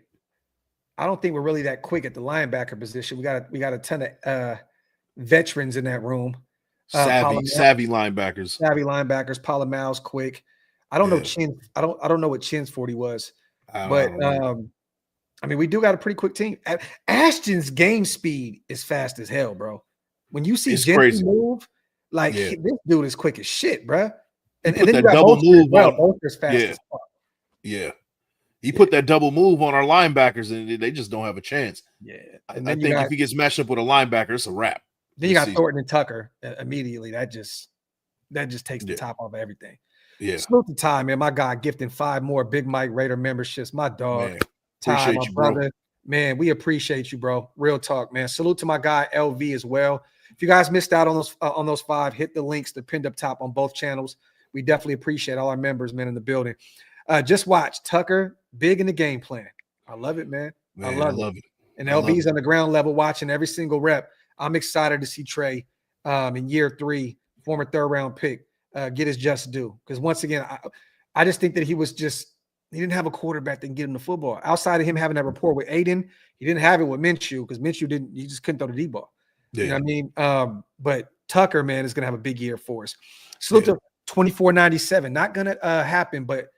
I don't think we're really that quick at the linebacker position. We got a ton of veterans in that room. Savvy linebackers. Savvy linebackers. Palomalu's quick. I don't know Chin. I don't know what Chin's 40 was. But I mean, we do got a pretty quick team. Ashton's game speed is fast as hell, bro. When you see Jensen move, like this dude is quick as shit, bro. And then you got double move Bolster's fast as fuck. Yeah. He put that double move on our linebackers, and they just don't have a chance. Yeah. And I think if he gets matched up with a linebacker, it's a wrap. Then you got Thornton and Tucker immediately. That just takes the top off of everything. Yeah. Salute to Ty, man. My guy gifting 5 more Big Mike Raider memberships. My dog. Man, Ty, my you, brother. bro. Man, we appreciate you, bro. Real talk, man. Salute to my guy LV as well. If you guys missed out on those 5, hit the links. They're pinned up top on both channels. We definitely appreciate all our members, man, in the building. Just watch Tucker, big in the game plan. I love it, man. I love it. And LV's on the ground level watching every single rep. I'm excited to see Trey in year 3, former 3rd-round pick, get his just due. Because once again, I just think that he didn't have a quarterback that can get him the football. Outside of him having that rapport with Aiden, he didn't have it with Minshew because Minshew he just couldn't throw the deep ball. Yeah. You know what I mean? But Tucker, man, is going to have a big year for us. Salute to 2497. Not going to happen, but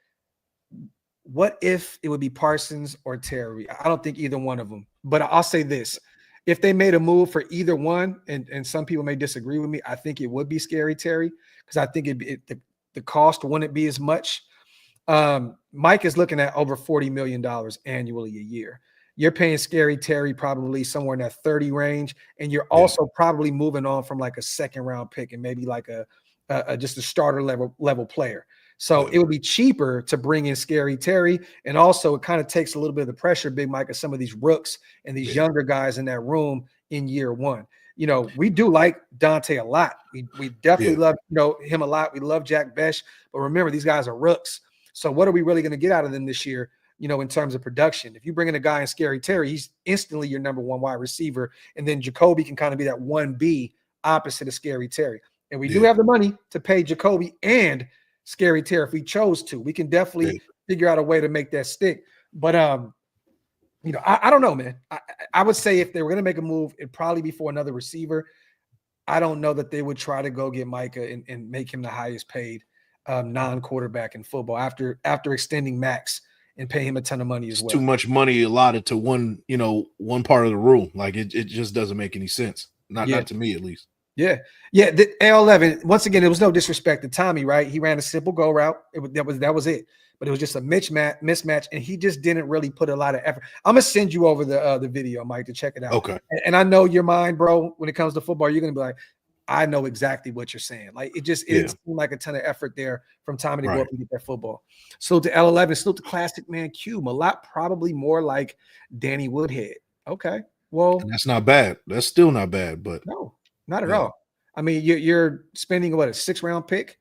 what if it would be Parsons or Terry? I don't think either one of them. But I'll say this. If they made a move for either one, and some people may disagree with me, I think it would be Scary Terry because I think the cost wouldn't be as much. Mike is looking at over $40 million annually a year. You're paying Scary Terry probably somewhere in that 30 range, and you're also probably moving on from like a 2nd-round pick and maybe like just a starter level player. So it would be cheaper to bring in Scary Terry, and also it kind of takes a little bit of the pressure, Big Mike, of some of these rooks and these younger guys in that room in year 1. You know, we do like Dante a lot. We definitely love him a lot. We love Jack Besh, but remember these guys are rooks. So what are we really going to get out of them this year? You know, in terms of production, if you bring in a guy in Scary Terry, he's instantly your number 1 wide receiver, and then Jakobi can kind of be that 1B opposite of Scary Terry. And we do have the money to pay Jakobi and Scary Terry if we chose to. We can definitely figure out a way to make that stick. But you know, I don't know, man. I would say if they were going to make a move, it'd probably be for another receiver. I don't know that they would try to go get Micah and make him the highest paid non-quarterback in football after extending Max and pay him a ton of money as well. Too much money allotted to one part of the room. Like it just doesn't make any sense. Not to me, at least. Yeah. The L11, once again, it was no disrespect to Tommy, right? He ran a simple go route. That was it. But it was just a mismatch, and he just didn't really put a lot of effort. I'm gonna send you over the video, Mike, to check it out. Okay. And I know your mind, bro. When it comes to football, you're gonna be like, I know exactly what you're saying. Like it didn't seem like a ton of effort there from Tommy to go up and get that football. So to L11, still the classic man Q. Malott probably more like Danny Woodhead. Okay. Well, and that's not bad. That's still not bad, but no, not at all. I mean, you're spending a 6th-round pick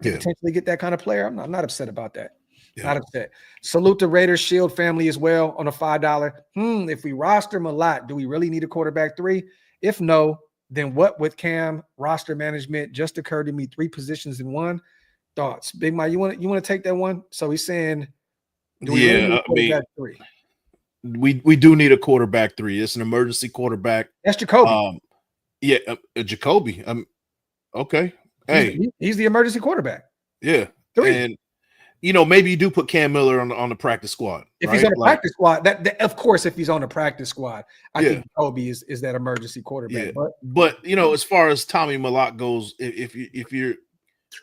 to potentially get that kind of player. I'm not upset about that. Not upset. Salute the Raiders Shield family as well on a $5. If we roster Malott, do we really need a quarterback 3? If no, then what with Cam roster management just occurred to me 3 positions in 1. Thoughts, Big Mike? You want to take that one? So he's saying, do we really need a quarterback 3? We do need a quarterback 3. It's an emergency quarterback. That's Jakobi. Jakobi. Okay. Hey, he's the emergency quarterback. Yeah. 3. maybe you do put Cam Miller on the practice squad. If right? he's on the practice squad, that of course, if he's on the practice squad, I think Jakobi is that emergency quarterback. Yeah. But as far as Tommy Malott goes, if you're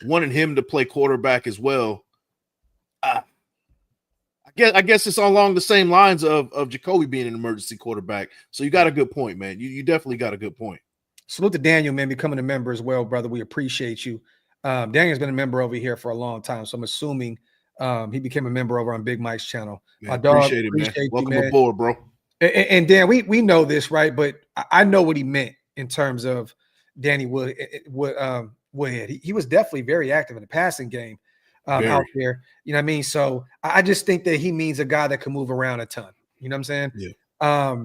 wanting him to play quarterback as well, I guess it's along the same lines of Jakobi being an emergency quarterback. So you got a good point, man. You definitely got a good point. Salute to Daniel, man, becoming a member as well, brother. We appreciate you. Daniel's been a member over here for a long time, so I'm assuming he became a member over on Big Mike's channel. Man, My dog, appreciate it, man. Welcome aboard, bro. And Dan, we know this, right? But I know what he meant in terms of Danny Woodhead. He was definitely very active in the passing game out there. You know what I mean? So I just think that he means a guy that can move around a ton. You know what I'm saying? Yeah.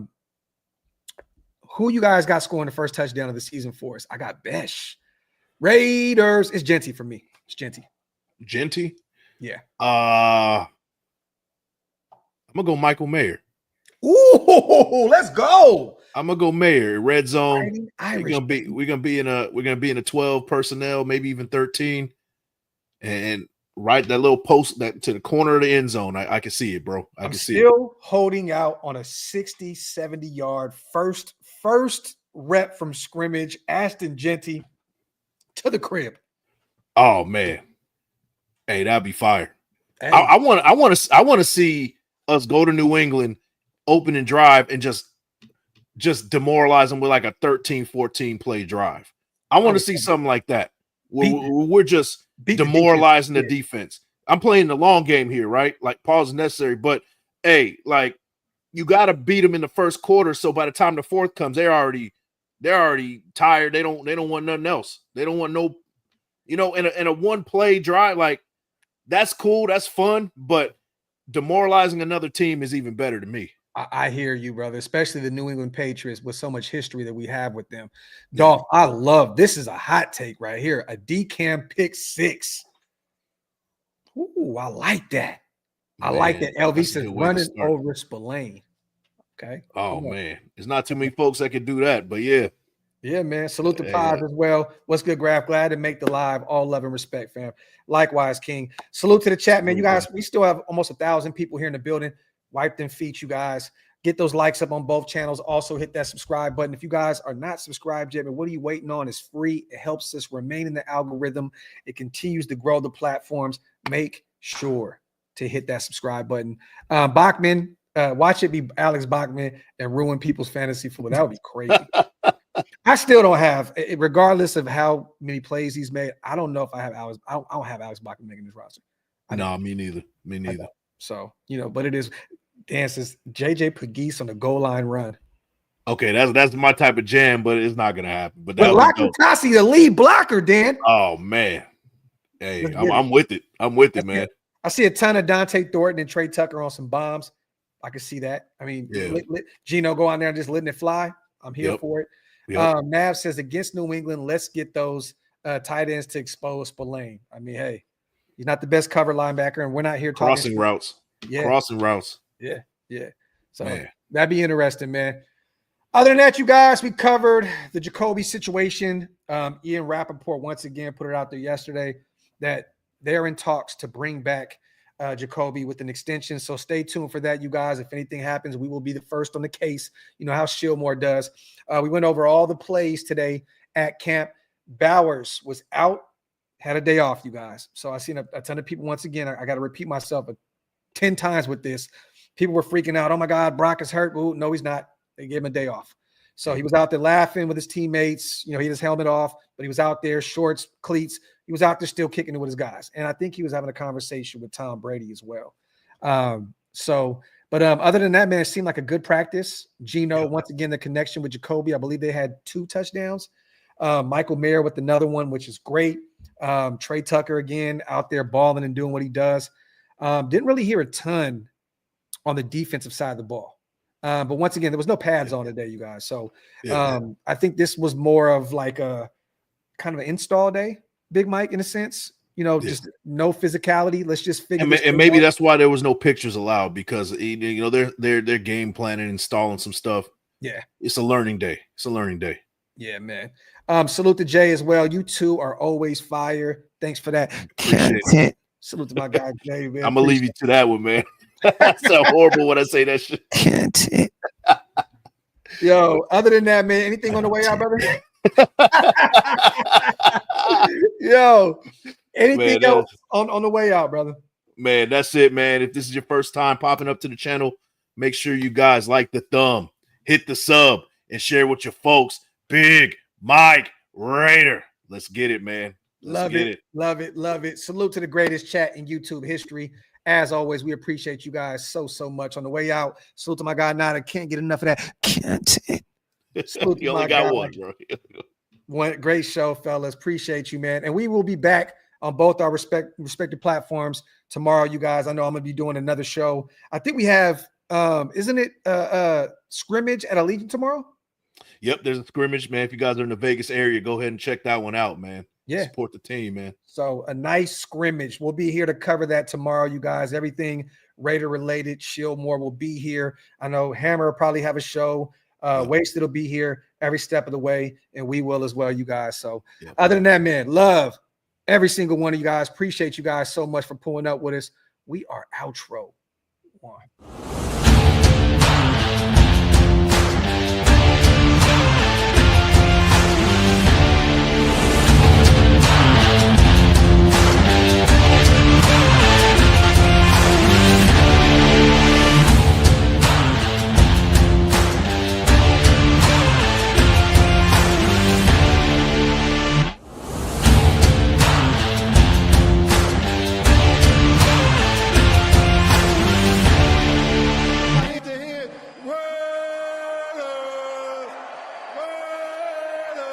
Who you guys got scoring the first touchdown of the season for us? I got Besh. Raiders. It's Genty for me. It's Genty. Genty? Yeah. I'm gonna go Michael Mayer. Ooh, let's go. I'm gonna go Mayer. Red zone. We're gonna be in a 12 personnel, maybe even 13. And right that little post that to the corner of the end zone. I can see it, bro. I'm still holding out on a 60, 70 yard first rep from scrimmage. Ashton Genty to the crib. Oh man. Hey, that'd be fire. Hey. I want to see us go to New England, open and drive, and just demoralize them with like a 13-14 play drive. I want to see something like that. We're just demoralizing the defense. I'm playing the long game here, right? Like pause is necessary, but hey, like you got to beat them in the first quarter. So by the time the fourth comes, they're already tired. They don't want nothing else. They don't want no, in a one play drive. Like that's cool, that's fun, but demoralizing another team is even better to me. I hear you, brother, especially the New England Patriots with so much history that we have with them. Dolph, I love this is a hot take right here. A decam pick 6. Ooh, I like that. I like that. LV says running over Spillane. Okay. Oh man, there's not too many folks that can do that, but yeah. Yeah, man. Salute to Pies as well. What's good, Graphk? Glad to make the live. All love and respect, fam. Likewise, King. Salute to the chat, man. You guys, we still have almost 1,000 people here in the building. Wipe them feet, you guys. Get those likes up on both channels. Also, hit that subscribe button. If you guys are not subscribed yet, but what are you waiting on? It's free. It helps us remain in the algorithm. It continues to grow the platforms. Make sure to hit that subscribe button. Bachman, watch it be Alex Bachman and ruin people's fantasy football. That would be crazy. I still don't have, regardless of how many plays he's made, I don't know if I have Alex. I don't have Alex Bachman making this roster. No, me neither. Me neither. So, but it is. Dan says JJ Pegues on the goal line run. Okay, that's my type of jam, but it's not gonna happen. But Lakatasi, the lead blocker, Dan. Oh man, hey, I'm with it. I'm with it, man. I see a ton of Dante Thornton and Trey Tucker on some bombs. I can see that. I mean, Gino go on there and just letting it fly. I'm here for it. Yep. Nav says against New England, let's get those tight ends to expose Spillane. I mean, hey, he's not the best cover linebacker, and we're not here talking crossing routes. Yeah, crossing routes. Yeah. So that'd be interesting, man. Other than that, you guys, we covered the Jakobi situation. Ian Rappaport once again put it out there yesterday that they're in talks to bring back Jakobi with an extension. So stay tuned for that, you guys. If anything happens, we will be the first on the case. You know how Shillmore does. We went over all the plays today at camp. Bowers was out, had a day off, you guys. So I seen a ton of people once again. I got to repeat myself 10 times with this. People were freaking out. Oh my God, Brock is hurt. Ooh, no, he's not. They gave him a day off. So he was out there laughing with his teammates. He had his helmet off, but he was out there, shorts, cleats. He was out there still kicking it with his guys. And I think he was having a conversation with Tom Brady as well. But other than that, man, it seemed like a good practice. Gino, once again, the connection with Jakobi. I believe they had 2 touchdowns. Michael Mayer with another one, which is great. Trey Tucker, again, out there balling and doing what he does. Didn't really hear a ton on the defensive side of the ball. But once again, there was no pads on today, you guys. So I think this was more of like a kind of an install day, Big Mike, in a sense. Just no physicality. Let's just figure this and maybe out. That's why there was no pictures allowed, because they're game planning, installing some stuff. Yeah. It's a learning day. Yeah, man. Salute to Jay as well. You two are always fire. Thanks for that. Salute to my guy Jay, man. I'm gonna leave you to that one, man. That's so horrible when I say that shit. Content. Yo, other than that, man, anything on the way out, brother? Yo, anything Man, else on the way out, brother? Man, that's it, man. If this is your first time popping up to the channel, make sure you guys like the thumb, hit the sub, and share with your folks. Big Mike Raider. Let's get it, man. Love it. Love it. Love it. Salute to the greatest chat in YouTube history. As always, we appreciate you guys so much. On the way out, salute to my guy Nada. Can't get enough of that content. Salute You only got one, bro. One great show, fellas. Appreciate you, man. And we will be back on both our respective platforms tomorrow, you guys. I know I'm gonna be doing another show. I think we have isn't it scrimmage at Allegiant tomorrow? Yep, there's a scrimmage, man. If you guys are in the Vegas area, go ahead and check that one out, man. Yeah, support the team, man. So a nice scrimmage. We'll be here to cover that tomorrow, you guys. Everything Raider related. Shieldmore will be here. I know Hammer will probably have a show. Wasted will be here every step of the way, and we will as well, you guys. So other than that, man, love every single one of you guys. Appreciate you guys so much for pulling up with us. We are outro one.